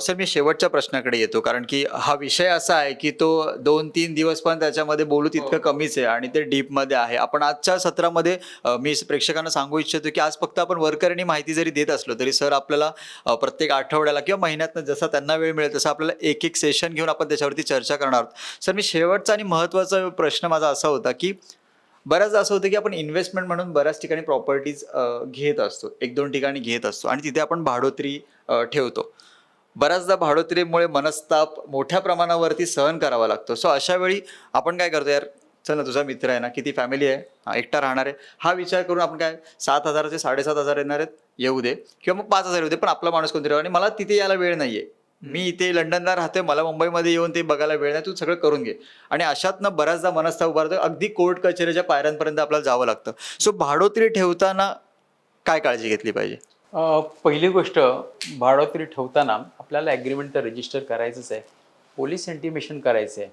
सर, मी शेवटच्या प्रश्नाकडे येतो, कारण की हा विषय असा आहे की तो 2-3 दिवस पण त्याच्यामध्ये बोलू तितकं कमीच आहे आणि ते डीपमध्ये आहे. आपण आजच्या सत्रामध्ये मी प्रेक्षकांना सांगू इच्छितो की आज फक्त आपण वर्करनी माहिती जरी देत असलो तरी सर आपल्याला प्रत्येक आठवड्याला किंवा महिन्यातनं जसा त्यांना वेळ मिळेल तसं आपल्याला एक सेशन घेऊन आपण त्याच्यावरती चर्चा करणार आहोत. सर, मी शेवटचा आणि महत्त्वाचा प्रश्न माझा असा होता की बऱ्याचदा असं होतं की आपण इन्व्हेस्टमेंट म्हणून बऱ्याच ठिकाणी प्रॉपर्टीज घेत असतो, 1-2 ठिकाणी घेत असतो आणि तिथे आपण भाडोत्री ठेवतो. बऱ्याचदा भाडोत्रीमुळे मनस्ताप मोठ्या प्रमाणावरती सहन करावा लागतो. सो अशा वेळी आपण काय करतो, यार चल ना, तुझा मित्र आहे ना, किती फॅमिली आहे, एकटा राहणार आहे, हा विचार करून आपण काय 7,000चे 7,500 येणार आहेत, येऊ दे, किंवा मग 5,000 येऊ दे, पण आपला माणूस कोणतरी, आणि मला तिथे यायला वेळ नाहीये, मी इथे लंडनला राहते, मला मुंबईमध्ये येऊन ते बघायला वेळ नाही, तू सगळं करून घे. आणि अशातनं बऱ्याचदा मनस्ताप उभारतो, अगदी कोर्ट कचेरीच्या पायऱ्यांपर्यंत आपल्याला जावं लागतं. सो भाडोत्री ठेवताना काय काळजी घेतली पाहिजे? पहिली गोष्ट, भाडोत्री ठेवताना आपल्याला ॲग्रीमेंट तर रजिस्टर करायचंच आहे, पोलीस इंटिमेशन करायचं आहे.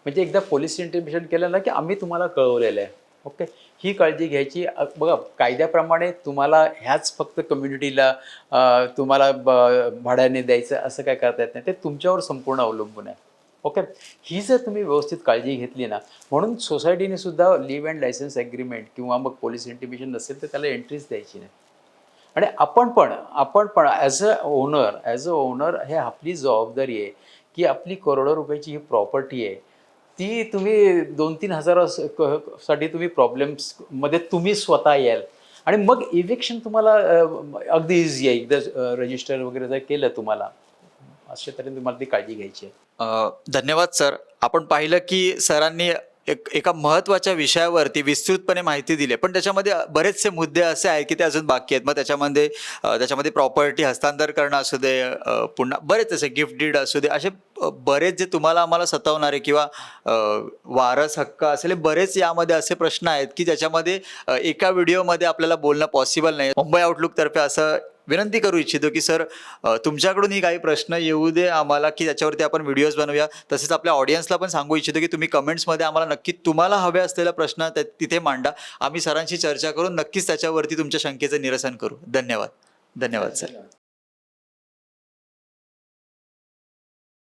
म्हणजे एकदा पोलीस इंटिमेशन केलं ना की आम्ही तुम्हाला कळवलेलं आहे, ओके, ही काळजी घ्यायची. बघा, कायद्याप्रमाणे तुम्हाला ह्याच फक्त कम्युनिटीला तुम्हाला भाड्याने द्यायचं असं काय करता येत नाही, ते तुमच्यावर संपूर्ण अवलंबून आहे. ओके, ही जर तुम्ही व्यवस्थित काळजी घेतली ना, म्हणून सोसायटीने सुद्धा लिव्ह अँड लायसन्स ॲग्रीमेंट किंवा मग पोलीस इंटिमेशन नसेल तर त्याला एंट्रीच द्यायची नाही. आणि आपण पण ॲज अ ओनर हे आपली जबाबदारी आहे की आपली करोडो रुपयाची ही प्रॉपर्टी आहे, ती तुम्ही 2-3 साठी तुम्ही प्रॉब्लेम्समध्ये तुम्ही स्वतः याल आणि मग इव्हिक्शन तुम्हाला अगदी इझी आहे. एकदा रजिस्टर वगैरे जर केलं तुम्हाला, अशा तऱ्हेने तुम्हाला ती काळजी घ्यायची आहे. धन्यवाद सर. आपण पाहिलं की सरांनी एका महत्त्वाच्या विषयावरती विस्तृतपणे माहिती दिली, पण त्याच्यामध्ये बरेचसे मुद्दे असे आहेत की ते अजून बाकी आहेत. मग त्याच्यामध्ये प्रॉपर्टी हस्तांतर करणं असू दे, पुन्हा बरेच असे गिफ्ट डीड असू दे, असे बरेच जे तुम्हाला आम्हाला सतावणारे किंवा वारस हक्क असेल, बरेच यामध्ये असे प्रश्न आहेत की ज्याच्यामध्ये एका व्हिडिओमध्ये आपल्याला बोलणं पॉसिबल नाही. मुंबई आउटलुकतर्फे असं विनंती करू इच्छितो की सर, तुमच्याकडून काही प्रश्न येऊ दे आम्हाला की त्याच्यावरती आपण व्हिडिओज बनवूया. तसेच आपल्या ऑडियन्सला पण सांगू इच्छितो की तुम्ही कमेंट्समध्ये आम्हाला नक्की तुम्हाला हवे असलेला प्रश्न तिथे मांडा. आम्ही सरांशी चर्चा करून नक्कीच त्याच्यावरती तुमच्या शंकेचं निरसन करू. धन्यवाद सर.